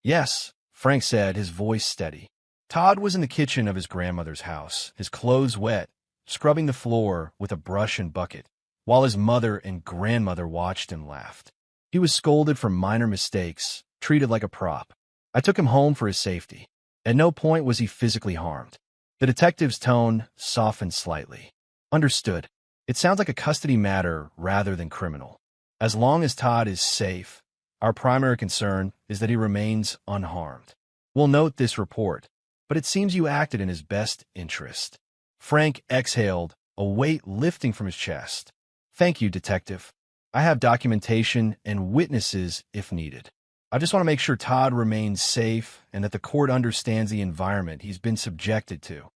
Yes, Frank said, his voice steady. Todd was in the kitchen of his grandmother's house, his clothes wet, scrubbing the floor with a brush and bucket, while his mother and grandmother watched and laughed. He was scolded for minor mistakes, treated like a prop. I took him home for his safety. At no point was he physically harmed. The detective's tone softened slightly. Understood. It sounds like a custody matter rather than criminal. As long as Todd is safe, our primary concern is that he remains unharmed. We'll note this report, but it seems you acted in his best interest. Frank exhaled, a weight lifting from his chest. Thank you, detective. I have documentation and witnesses if needed. I just want to make sure Todd remains safe and that the court understands the environment he's been subjected to.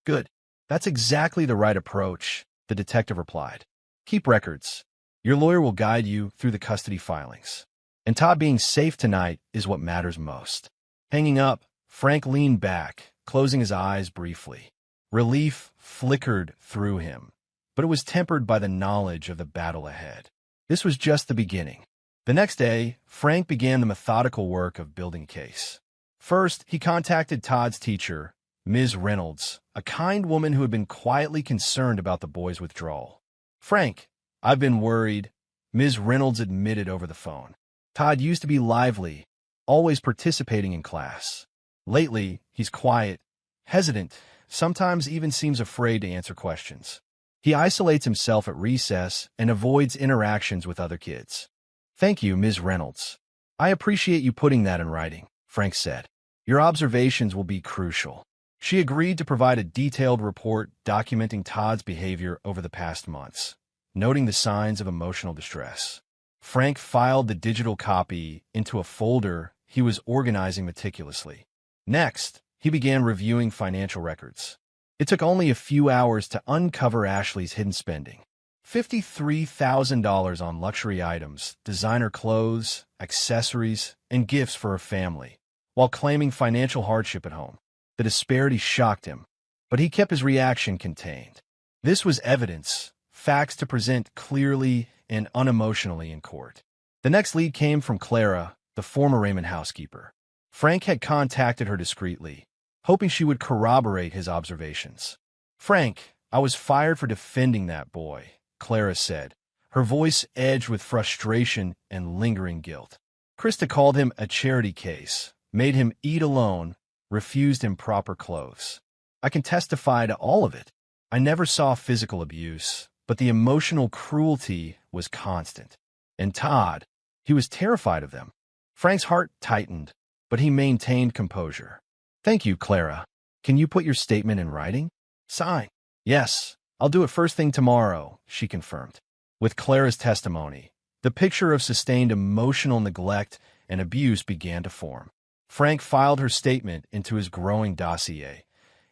Good. That's exactly the right approach, the detective replied. Keep records. Your lawyer will guide you through the custody filings. And Todd being safe tonight is what matters most. Hanging up, Frank leaned back, closing his eyes briefly. Relief flickered through him, but it was tempered by the knowledge of the battle ahead. This was just the beginning. The next day, Frank began the methodical work of building a case. First, he contacted Todd's teacher, Ms. Reynolds, a kind woman who had been quietly concerned about the boy's withdrawal. Frank, I've been worried, Ms. Reynolds admitted over the phone. Todd used to be lively, always participating in class. Lately, he's quiet, hesitant, sometimes even seems afraid to answer questions. He isolates himself at recess and avoids interactions with other kids. Thank you, Ms. Reynolds. I appreciate you putting that in writing, Frank said. Your observations will be crucial. She agreed to provide a detailed report documenting Todd's behavior over the past months, noting the signs of emotional distress. Frank filed the digital copy into a folder he was organizing meticulously. Next, he began reviewing financial records. It took only a few hours to uncover Ashley's hidden spending. $53,000 on luxury items, designer clothes, accessories, and gifts for her family, while claiming financial hardship at home. The disparity shocked him, but he kept his reaction contained. This was evidence, facts to present clearly and unemotionally in court. The next lead came from Clara, the former Raymond housekeeper. Frank had contacted her discreetly, hoping she would corroborate his observations. "Frank, I was fired for defending that boy," Clara said, her voice edged with frustration and lingering guilt. "Krista called him a charity case, made him eat alone, refused him proper clothes. I can testify to all of it. I never saw physical abuse, but the emotional cruelty was constant. And Todd, he was terrified of them." Frank's heart tightened, but he maintained composure. "Thank you, Clara. Can you put your statement in writing?" "Sign." "Yes, I'll do it first thing tomorrow," she confirmed. With Clara's testimony, the picture of sustained emotional neglect and abuse began to form. Frank filed her statement into his growing dossier,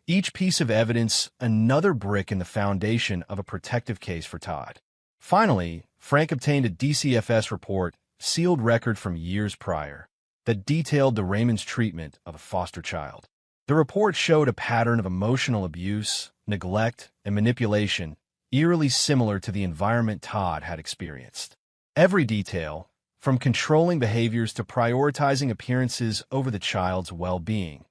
each piece of evidence another brick in the foundation of a protective case for Todd. Finally, Frank obtained a DCFS report, sealed record from years prior, that detailed the Raymonds' treatment of a foster child. The report showed a pattern of emotional abuse, neglect, and manipulation eerily similar to the environment Todd had experienced. Every detail, from controlling behaviors to prioritizing appearances over the child's well-being,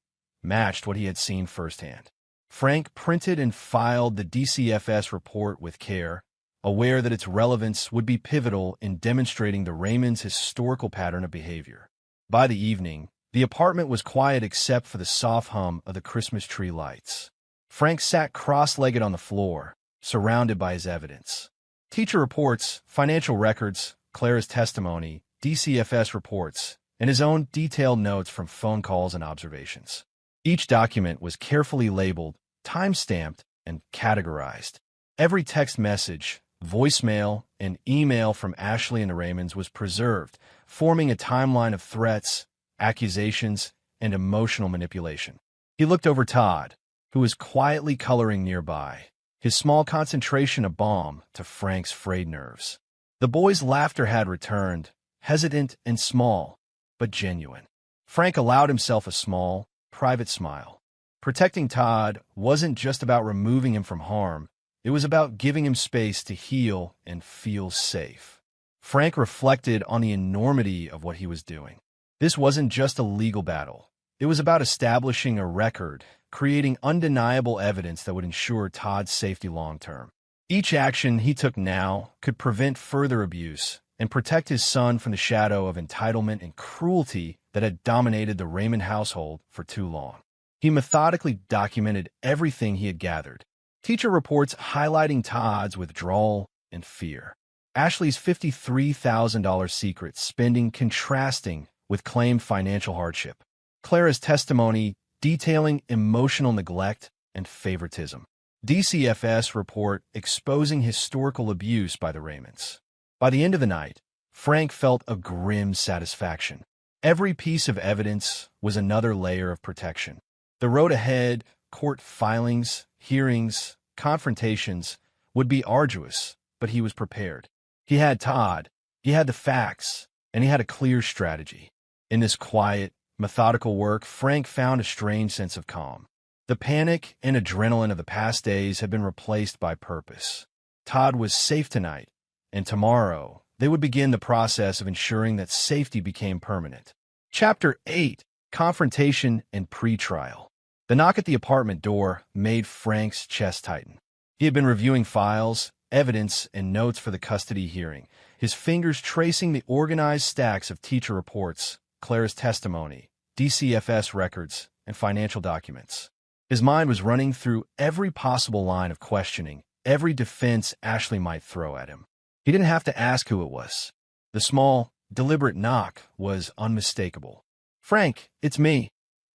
matched what he had seen firsthand. Frank printed and filed the DCFS report with care, aware that its relevance would be pivotal in demonstrating the Raymonds' historical pattern of behavior. By the evening, the apartment was quiet except for the soft hum of the Christmas tree lights. Frank sat cross-legged on the floor, surrounded by his evidence. Teacher reports, financial records, Clara's testimony, DCFS reports, and his own detailed notes from phone calls and observations. Each document was carefully labeled, time-stamped, and categorized. Every text message, voicemail, and email from Ashley and the Raymonds was preserved, forming a timeline of threats, accusations, and emotional manipulation. He looked over Todd, who was quietly coloring nearby, his small concentration a balm to Frank's frayed nerves. The boy's laughter had returned, hesitant and small, but genuine. Frank allowed himself a small, private smile. Protecting Todd wasn't just about removing him from harm, it was about giving him space to heal and feel safe. Frank reflected on the enormity of what he was doing. This wasn't just a legal battle. It was about establishing a record, creating undeniable evidence that would ensure Todd's safety long-term. Each action he took now could prevent further abuse and protect his son from the shadow of entitlement and cruelty that had dominated the Raymond household for too long. He methodically documented everything he had gathered. Teacher reports highlighting Todd's withdrawal and fear. Ashley's $53,000 secret spending contrasting with claimed financial hardship. Clara's testimony detailing emotional neglect and favoritism. DCFS report exposing historical abuse by the Raymonds. By the end of the night, Frank felt a grim satisfaction. Every piece of evidence was another layer of protection. The road ahead, court filings, hearings, confrontations, would be arduous, but he was prepared. He had Todd, he had the facts, and he had a clear strategy. In this quiet, methodical work, Frank found a strange sense of calm. The panic and adrenaline of the past days had been replaced by purpose. Todd was safe tonight, and tomorrow they would begin the process of ensuring that safety became permanent. Chapter 8: Confrontation and Pretrial. The knock at the apartment door made Frank's chest tighten. He had been reviewing files, evidence, and notes for the custody hearing, his fingers tracing the organized stacks of teacher reports, Clara's testimony, DCFS records, and financial documents. His mind was running through every possible line of questioning, every defense Ashley might throw at him. He didn't have to ask who it was. The small, deliberate knock was unmistakable. "Frank, it's me."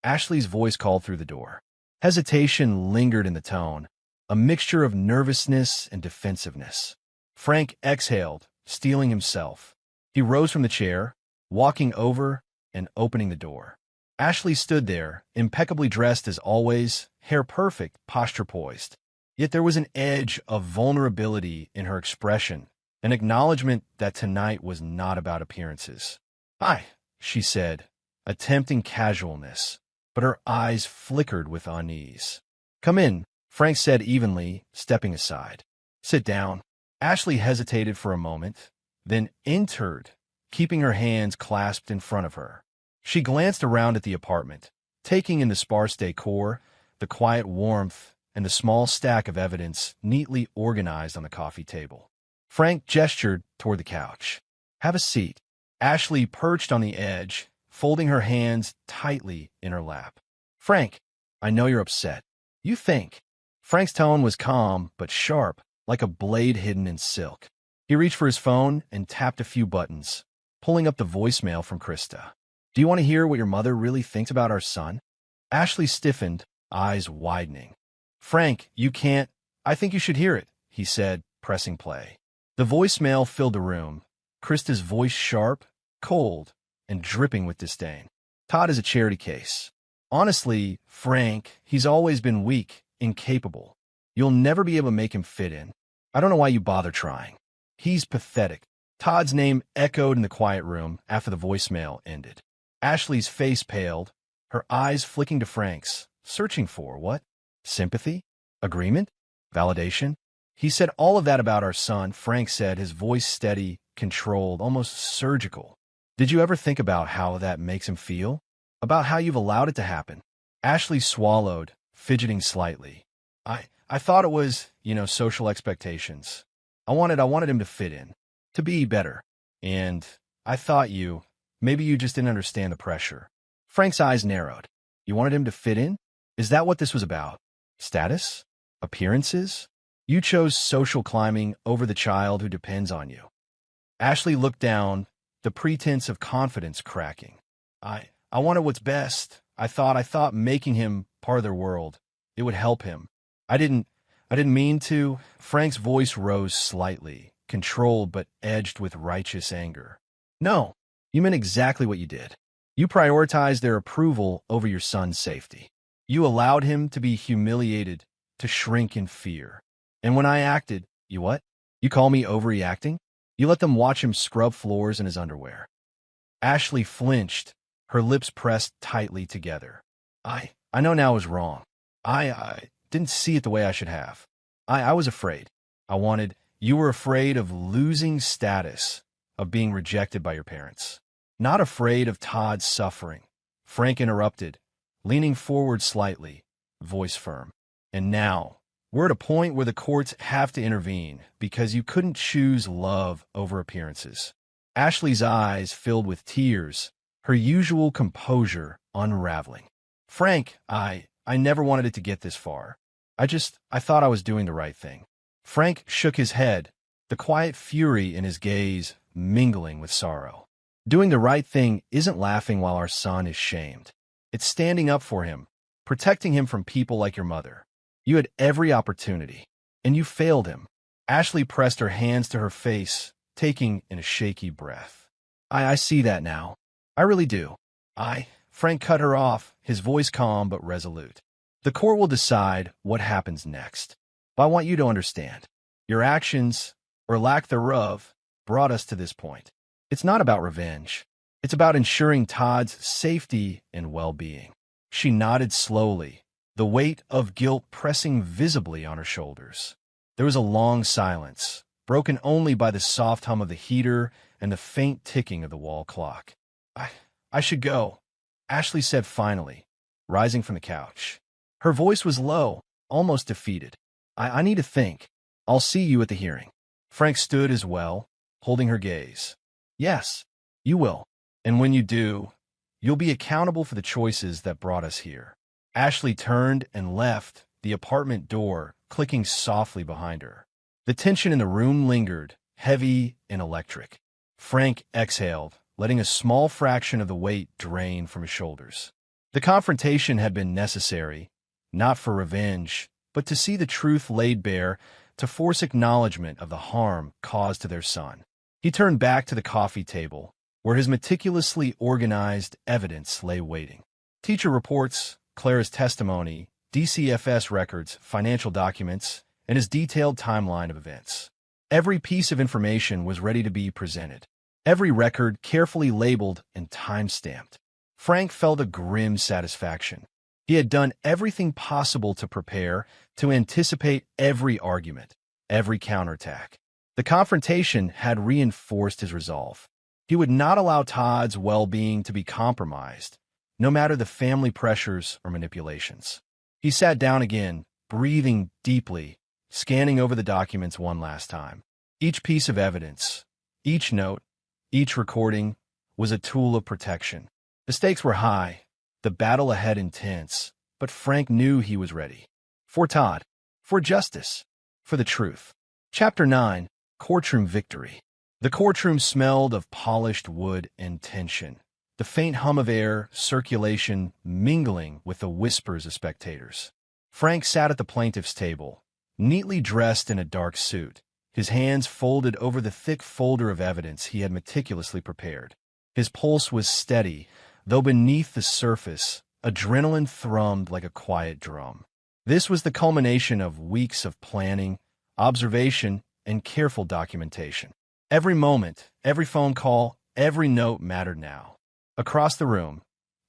Ashley's voice called through the door. Hesitation lingered in the tone, a mixture of nervousness and defensiveness. Frank exhaled, steeling himself. He rose from the chair, walking over and opening the door. Ashley stood there, impeccably dressed as always, hair perfect, posture poised. Yet there was an edge of vulnerability in her expression, an acknowledgement that tonight was not about appearances. "Hi," she said, attempting casualness, but her eyes flickered with unease. "Come in," Frank said evenly, stepping aside. "Sit down." Ashley hesitated for a moment, then entered, keeping her hands clasped in front of her. She glanced around at the apartment, taking in the sparse decor, the quiet warmth, and the small stack of evidence neatly organized on the coffee table. Frank gestured toward the couch. "Have a seat." Ashley perched on the edge, folding her hands tightly in her lap. "Frank, I know you're upset. You think." Frank's tone was calm but sharp, like a blade hidden in silk. He reached for his phone and tapped a few buttons, pulling up the voicemail from Krista. "Do you want to hear what your mother really thinks about our son?" Ashley stiffened, eyes widening. "Frank, you can't. I think you should hear it," he said, pressing play. The voicemail filled the room, Krista's voice sharp, cold, and dripping with disdain. "Todd is a charity case. Honestly, Frank, he's always been weak, incapable. You'll never be able to make him fit in. I don't know why you bother trying. He's pathetic." Todd's name echoed in the quiet room after the voicemail ended. Ashley's face paled, her eyes flicking to Frank's, searching for what? Sympathy? Agreement? Validation? "He said all of that about our son," Frank said, his voice steady, controlled, almost surgical. "Did you ever think about how that makes him feel? About how you've allowed it to happen?" Ashley swallowed, fidgeting slightly. I thought it was, social expectations. I wanted him to fit in, to be better. And I thought maybe you just didn't understand the pressure." Frank's eyes narrowed. "You wanted him to fit in? Is that what this was about? Status? Appearances? You chose social climbing over the child who depends on you." Ashley looked down, the pretense of confidence cracking. I wanted what's best. I thought making him part of their world, it would help him. I didn't mean to." Frank's voice rose slightly, controlled but edged with righteous anger. "No, you meant exactly what you did. You prioritized their approval over your son's safety. You allowed him to be humiliated, to shrink in fear. And when I acted, you what? You call me overreacting? You let them watch him scrub floors in his underwear." Ashley flinched, her lips pressed tightly together. I know now I was wrong. I didn't see it the way I should have. I was afraid. You were afraid of losing status, of being rejected by your parents. Not afraid of Todd's suffering." Frank interrupted, leaning forward slightly, voice firm. "And now, we're at a point where the courts have to intervene because you couldn't choose love over appearances." Ashley's eyes filled with tears, her usual composure unraveling. "Frank, I never wanted it to get this far. I thought I was doing the right thing." Frank shook his head, the quiet fury in his gaze mingling with sorrow. "Doing the right thing isn't laughing while our son is shamed. It's standing up for him, protecting him from people like your mother. You had every opportunity, and you failed him." Ashley pressed her hands to her face, taking in a shaky breath. I see that now. I really do." Frank cut her off, his voice calm but resolute. "The court will decide what happens next. But I want you to understand. Your actions, or lack thereof, brought us to this point. It's not about revenge. It's about ensuring Todd's safety and well-being." She nodded slowly, the weight of guilt pressing visibly on her shoulders. There was a long silence, broken only by the soft hum of the heater and the faint ticking of the wall clock. I should go," Ashley said finally, rising from the couch. Her voice was low, almost defeated. I need to think. I'll see you at the hearing." Frank stood as well, holding her gaze. "Yes, you will. And when you do, you'll be accountable for the choices that brought us here." Ashley turned and left, the apartment door clicking softly behind her. The tension in the room lingered, heavy and electric. Frank exhaled, letting a small fraction of the weight drain from his shoulders. The confrontation had been necessary, not for revenge, but to see the truth laid bare, to force acknowledgement of the harm caused to their son. He turned back to the coffee table, where his meticulously organized evidence lay waiting. Teacher reports, Clara's testimony, DCFS records, financial documents, and his detailed timeline of events. Every piece of information was ready to be presented. Every record carefully labeled and time-stamped. Frank felt a grim satisfaction. He had done everything possible to prepare, to anticipate every argument, every counterattack. The confrontation had reinforced his resolve. He would not allow Todd's well-being to be compromised, no matter the family pressures or manipulations. He sat down again, breathing deeply, scanning over the documents one last time. Each piece of evidence, each note, each recording was a tool of protection. The stakes were high, the battle ahead intense, but Frank knew he was ready. For Todd, for justice, for the truth. Chapter 9, Courtroom Victory. The courtroom smelled of polished wood and tension, the faint hum of air circulation mingling with the whispers of spectators. Frank sat at the plaintiff's table, neatly dressed in a dark suit, his hands folded over the thick folder of evidence he had meticulously prepared. His pulse was steady, though beneath the surface, adrenaline thrummed like a quiet drum. This was the culmination of weeks of planning, observation, and careful documentation. Every moment, every phone call, every note mattered now. Across the room,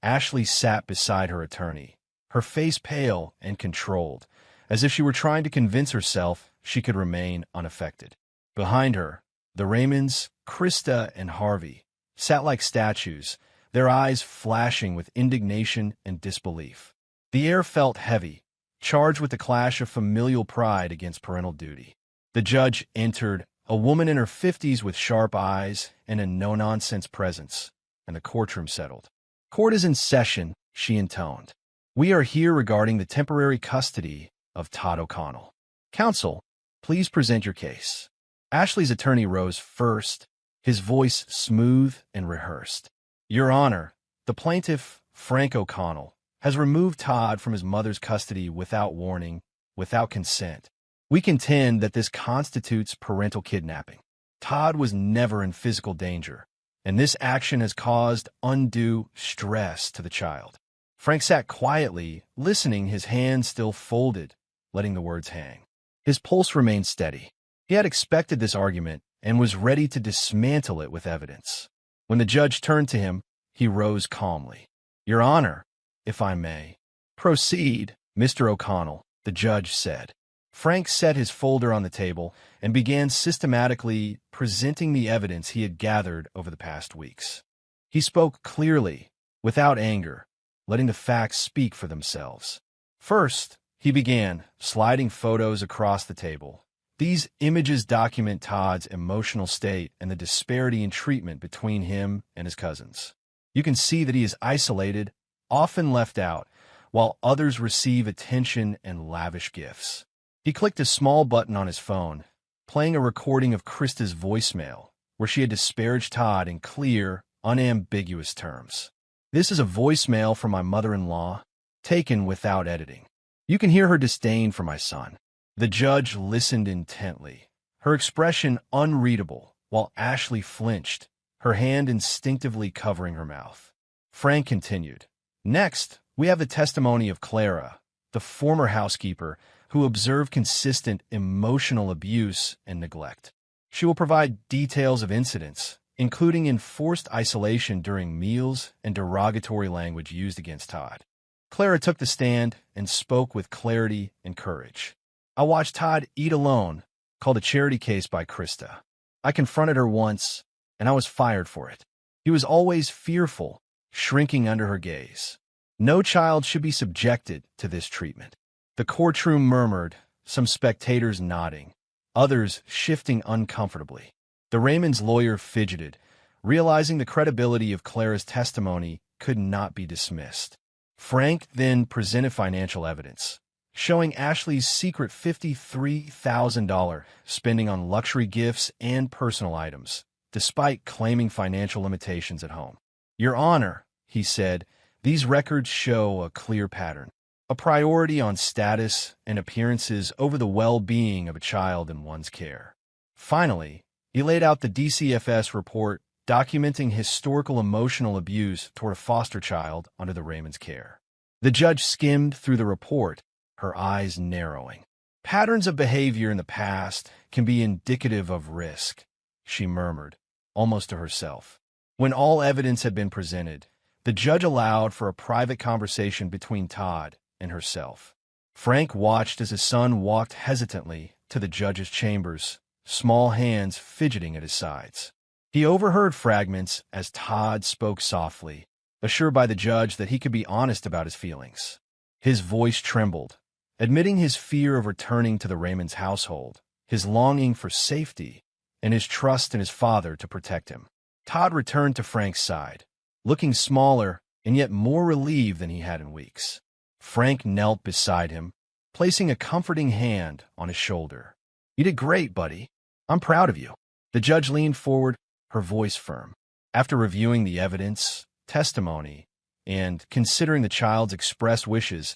Ashley sat beside her attorney, her face pale and controlled, as if she were trying to convince herself she could remain unaffected. Behind her, the Raymonds, Krista and Harvey, sat like statues, their eyes flashing with indignation and disbelief. The air felt heavy, charged with the clash of familial pride against parental duty. The judge entered, a woman in her 50s with sharp eyes and a no-nonsense presence, and the courtroom settled. "Court is in session," she intoned. "We are here regarding the temporary custody of Todd O'Connell. Counsel, please present your case." Ashley's attorney rose first, his voice smooth and rehearsed. "Your Honor, the plaintiff, Frank O'Connell, has removed Todd from his mother's custody without warning, without consent. We contend that this constitutes parental kidnapping. Todd was never in physical danger, and this action has caused undue stress to the child." Frank sat quietly, listening, his hands still folded, letting the words hang. His pulse remained steady. He had expected this argument and was ready to dismantle it with evidence. When the judge turned to him, he rose calmly. "Your Honor, if I may." "Proceed, Mr. O'Connell," the judge said. Frank set his folder on the table and began systematically presenting the evidence he had gathered over the past weeks. He spoke clearly, without anger, letting the facts speak for themselves. First, he began, sliding photos across the table. These images document Todd's emotional state and the disparity in treatment between him and his cousins. You can see that he is isolated, often left out, while others receive attention and lavish gifts. He clicked a small button on his phone, playing a recording of Krista's voicemail, where she had disparaged Todd in clear, unambiguous terms. "This is a voicemail from my mother-in-law, taken without editing. You can hear her disdain for my son." The judge listened intently, her expression unreadable, while Ashley flinched, her hand instinctively covering her mouth. Frank continued. "Next, we have the testimony of Clara, the former housekeeper, who observed consistent emotional abuse and neglect. She will provide details of incidents, including enforced isolation during meals and derogatory language used against Todd." Clara took the stand and spoke with clarity and courage. "I watched Todd eat alone, called a charity case by Krista. I confronted her once, and I was fired for it. He was always fearful, shrinking under her gaze. No child should be subjected to this treatment." The courtroom murmured, some spectators nodding, others shifting uncomfortably. The Raymond's lawyer fidgeted, realizing the credibility of Clara's testimony could not be dismissed. Frank then presented financial evidence, showing Ashley's secret $53,000 spending on luxury gifts and personal items, despite claiming financial limitations at home. "Your Honor," he said, "these records show a clear pattern. a priority on status and appearances over the well-being of a child in one's care. Finally, he laid out the DCFS report documenting historical emotional abuse toward a foster child under the Raymond's care. The judge skimmed through the report, her eyes narrowing. Patterns of behavior in the past can be indicative of risk, she murmured, almost to herself. When all evidence had been presented, the judge allowed for a private conversation between Todd and herself. Frank watched as his son walked hesitantly to the judge's chambers, small hands fidgeting at his sides. He overheard fragments as Todd spoke softly, assured by the judge that he could be honest about his feelings. His voice trembled, admitting his fear of returning to the Raymond's household, his longing for safety, and his trust in his father to protect him. Todd returned to Frank's side, looking smaller and yet more relieved than he had in weeks. Frank knelt beside him, placing a comforting hand on his shoulder. "You did great, buddy. I'm proud of you." The judge leaned forward, her voice firm. "After reviewing the evidence, testimony, and considering the child's expressed wishes,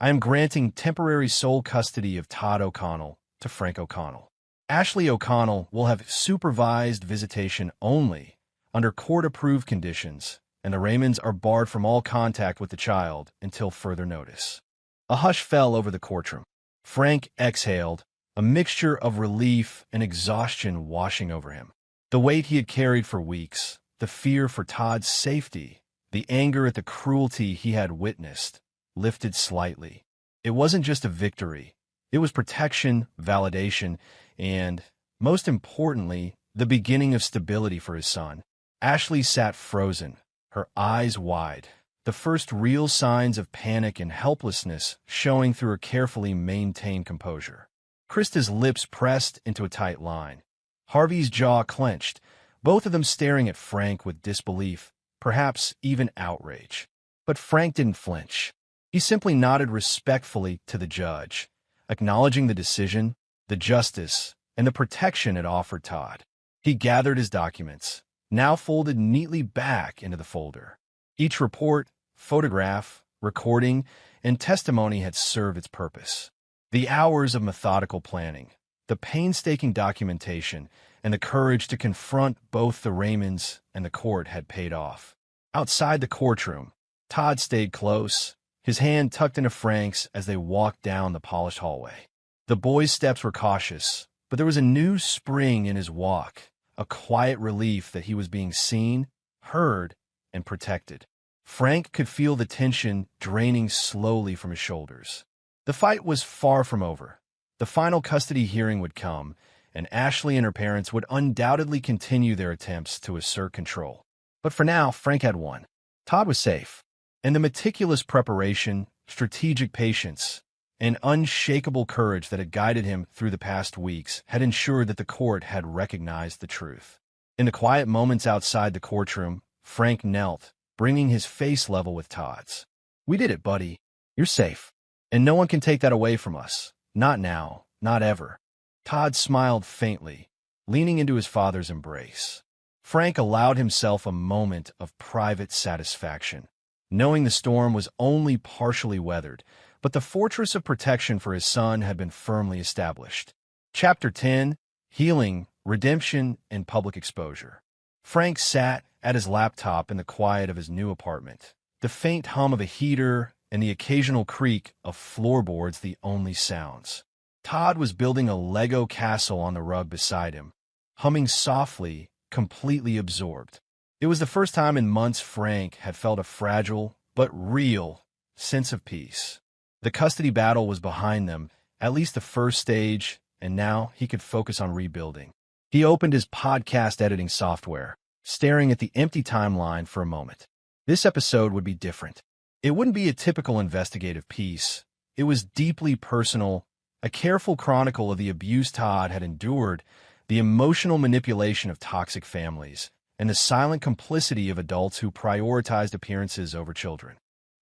I am granting temporary sole custody of Todd O'Connell to Frank O'Connell. Ashley O'Connell will have supervised visitation only under court-approved conditions, and the Raymonds are barred from all contact with the child until further notice." A hush fell over the courtroom. Frank exhaled, a mixture of relief and exhaustion washing over him. The weight he had carried for weeks, the fear for Todd's safety, the anger at the cruelty he had witnessed, lifted slightly. It wasn't just a victory. It was protection, validation, and, most importantly, the beginning of stability for his son. Ashley sat frozen, her eyes wide, the first real signs of panic and helplessness showing through her carefully maintained composure. Krista's lips pressed into a tight line. Harvey's jaw clenched, both of them staring at Frank with disbelief, perhaps even outrage. But Frank didn't flinch. He simply nodded respectfully to the judge, acknowledging the decision, the justice, and the protection it offered Todd. He gathered his documents, now folded neatly back into the folder. Each report, photograph, recording, and testimony had served its purpose. The hours of methodical planning, the painstaking documentation, and the courage to confront both the Raymonds and the court had paid off. Outside the courtroom, Todd stayed close, his hand tucked into Frank's as they walked down the polished hallway. The boy's steps were cautious, but there was a new spring in his walk, a quiet relief that he was being seen, heard, and protected. Frank could feel the tension draining slowly from his shoulders. The fight was far from over. The final custody hearing would come, and Ashley and her parents would undoubtedly continue their attempts to assert control. But for now, Frank had won. Todd was safe, and the meticulous preparation, strategic patience, and unshakable courage that had guided him through the past weeks had ensured that the court had recognized the truth. In the quiet moments outside the courtroom, Frank knelt, bringing his face level with Todd's. "We did it, buddy. You're safe. And no one can take that away from us. Not now, not ever." Todd smiled faintly, leaning into his father's embrace. Frank allowed himself a moment of private satisfaction, knowing the storm was only partially weathered, but the fortress of protection for his son had been firmly established. Chapter 10: Healing, Redemption, and Public Exposure. Frank sat at his laptop in the quiet of his new apartment, the faint hum of a heater and the occasional creak of floorboards the only sounds. Todd was building a Lego castle on the rug beside him, humming softly, completely absorbed. It was the first time in months Frank had felt a fragile, but real, sense of peace. The custody battle was behind them, at least the first stage, and now he could focus on rebuilding. He opened his podcast editing software, staring at the empty timeline for a moment. This episode would be different. It wouldn't be a typical investigative piece. It was deeply personal, a careful chronicle of the abuse Todd had endured, the emotional manipulation of toxic families, and the silent complicity of adults who prioritized appearances over children.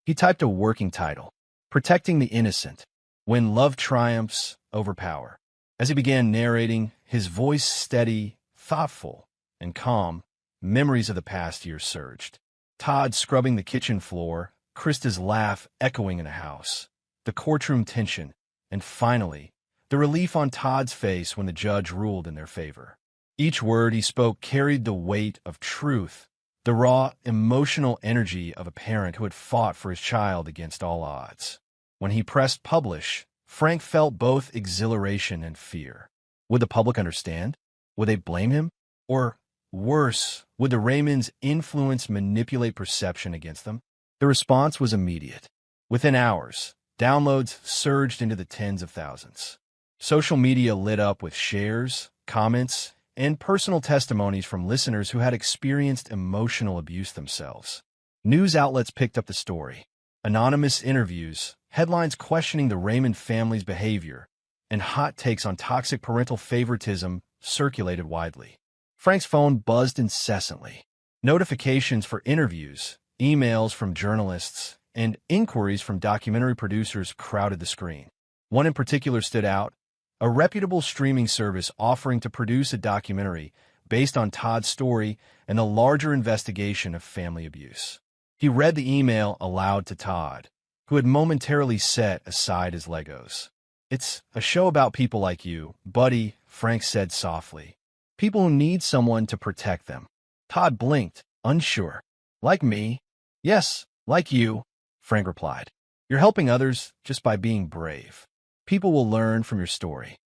He typed a working title, "Protecting the Innocent, When Love Triumphs Over Power." As he began narrating, his voice steady, thoughtful, and calm, memories of the past year surged. Todd scrubbing the kitchen floor, Krista's laugh echoing in the house, the courtroom tension, and finally, the relief on Todd's face when the judge ruled in their favor. Each word he spoke carried the weight of truth, the raw, emotional energy of a parent who had fought for his child against all odds. When he pressed publish, Frank felt both exhilaration and fear. Would the public understand? Would they blame him? Or, worse, would the Raymonds' influence manipulate perception against them? The response was immediate. Within hours, downloads surged into the tens of thousands. Social media lit up with shares, comments, and personal testimonies from listeners who had experienced emotional abuse themselves. News outlets picked up the story. Anonymous interviews, headlines questioning the Raymond family's behavior, and hot takes on toxic parental favoritism circulated widely. Frank's phone buzzed incessantly. Notifications for interviews, emails from journalists, and inquiries from documentary producers crowded the screen. One in particular stood out, a reputable streaming service offering to produce a documentary based on Todd's story and the larger investigation of family abuse. He read the email aloud to Todd, who had momentarily set aside his Legos. "It's a show about people like you, buddy," Frank said softly. "People who need someone to protect them." Todd blinked, unsure. "Like me?" "Yes, like you," Frank replied. "You're helping others just by being brave. People will learn from your story."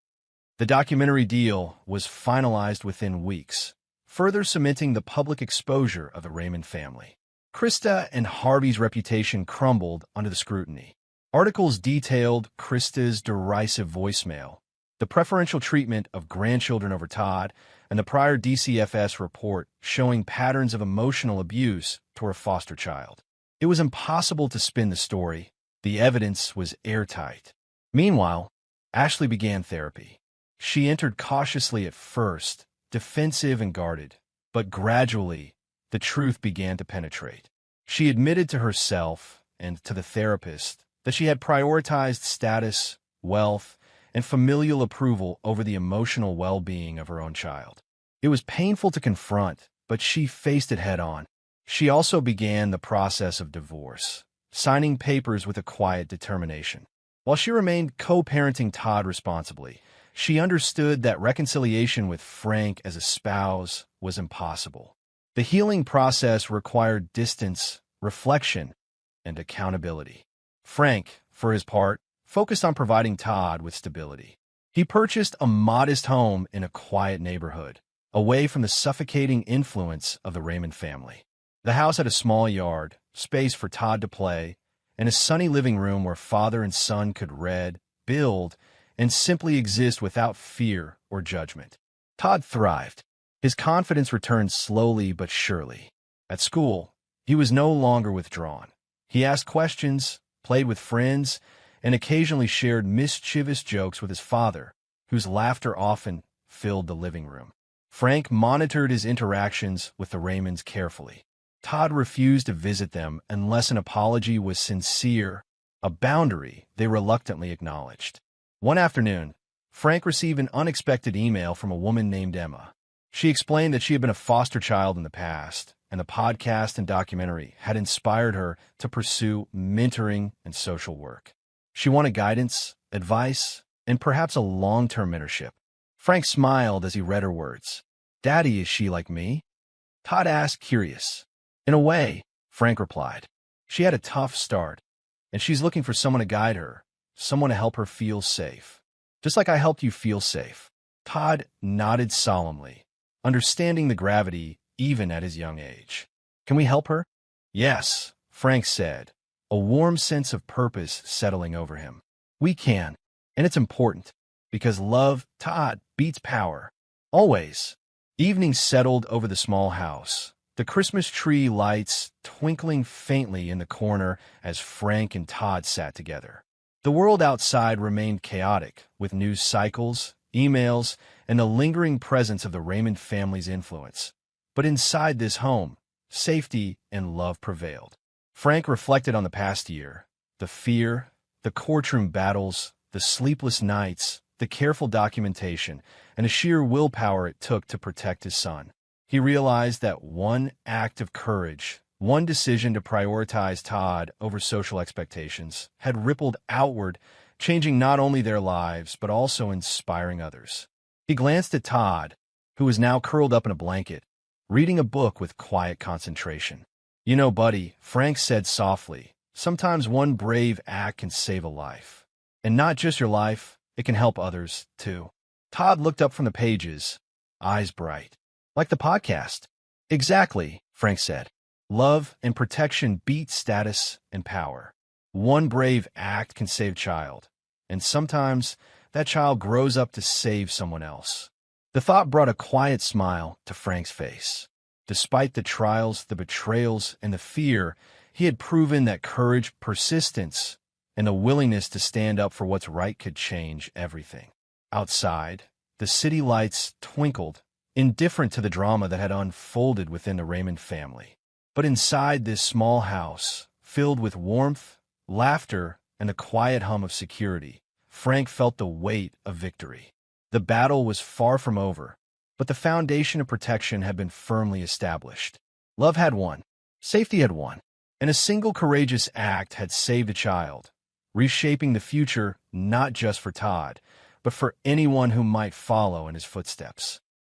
The documentary deal was finalized within weeks, further cementing the public exposure of the Raymond family. Krista and Harvey's reputation crumbled under the scrutiny. Articles detailed Krista's derisive voicemail, the preferential treatment of grandchildren over Todd, and the prior DCFS report showing patterns of emotional abuse toward a foster child. It was impossible to spin the story. The evidence was airtight. Meanwhile, Ashley began therapy. She entered cautiously at first, defensive and guarded, but gradually, the truth began to penetrate. She admitted to herself and to the therapist that she had prioritized status, wealth, and familial approval over the emotional well-being of her own child. It was painful to confront, but she faced it head-on. She also began the process of divorce, signing papers with a quiet determination. While she remained co-parenting Todd responsibly, she understood that reconciliation with Frank as a spouse was impossible. The healing process required distance, reflection, and accountability. Frank, for his part, focused on providing Todd with stability. He purchased a modest home in a quiet neighborhood, away from the suffocating influence of the Raymond family. The house had a small yard, space for Todd to play, and a sunny living room where father and son could read, build, and simply exist without fear or judgment. Todd thrived. His confidence returned slowly but surely. At school, he was no longer withdrawn. He asked questions, played with friends, and occasionally shared mischievous jokes with his father, whose laughter often filled the living room. Frank monitored his interactions with the Raymonds carefully. Todd refused to visit them unless an apology was sincere, a boundary they reluctantly acknowledged. One afternoon, Frank received an unexpected email from a woman named Emma. She explained that she had been a foster child in the past, and the podcast and documentary had inspired her to pursue mentoring and social work. She wanted guidance, advice, and perhaps a long-term mentorship. Frank smiled as he read her words. "Daddy, is she like me?" Todd asked, curious. "In a way," Frank replied. "She had a tough start, and she's looking for someone to guide her, someone to help her feel safe. Just like I helped you feel safe." Todd nodded solemnly, understanding the gravity even at his young age. "Can we help her?" "Yes," Frank said, a warm sense of purpose settling over him. "We can, and it's important, because love, Todd, beats power. Always." Evening settled over the small house, the Christmas tree lights twinkling faintly in the corner as Frank and Todd sat together. The world outside remained chaotic, with news cycles, emails, and the lingering presence of the Raymond family's influence. But inside this home, safety and love prevailed. Frank reflected on the past year, the fear, the courtroom battles, the sleepless nights, the careful documentation, and the sheer willpower it took to protect his son. He realized that one act of courage, One decision to prioritize Todd over social expectations had rippled outward, changing not only their lives, but also inspiring others. He glanced at Todd, who was now curled up in a blanket, reading a book with quiet concentration. "You know, buddy," Frank said softly, "sometimes one brave act can save a life. And not just your life, it can help others, too." Todd looked up from the pages, eyes bright. "Like the podcast." "Exactly," Frank said. "Love and protection beat status and power. One brave act can save a child, and sometimes that child grows up to save someone else." The thought brought a quiet smile to Frank's face. Despite the trials, the betrayals, and the fear, he had proven that courage, persistence, and the willingness to stand up for what's right could change everything. Outside, the city lights twinkled, indifferent to the drama that had unfolded within the Raymond family. But inside this small house, filled with warmth, laughter, and the quiet hum of security, Frank felt the weight of victory. The battle was far from over, but the foundation of protection had been firmly established. Love had won, safety had won, and a single courageous act had saved a child, reshaping the future not just for Todd, but for anyone who might follow in his footsteps.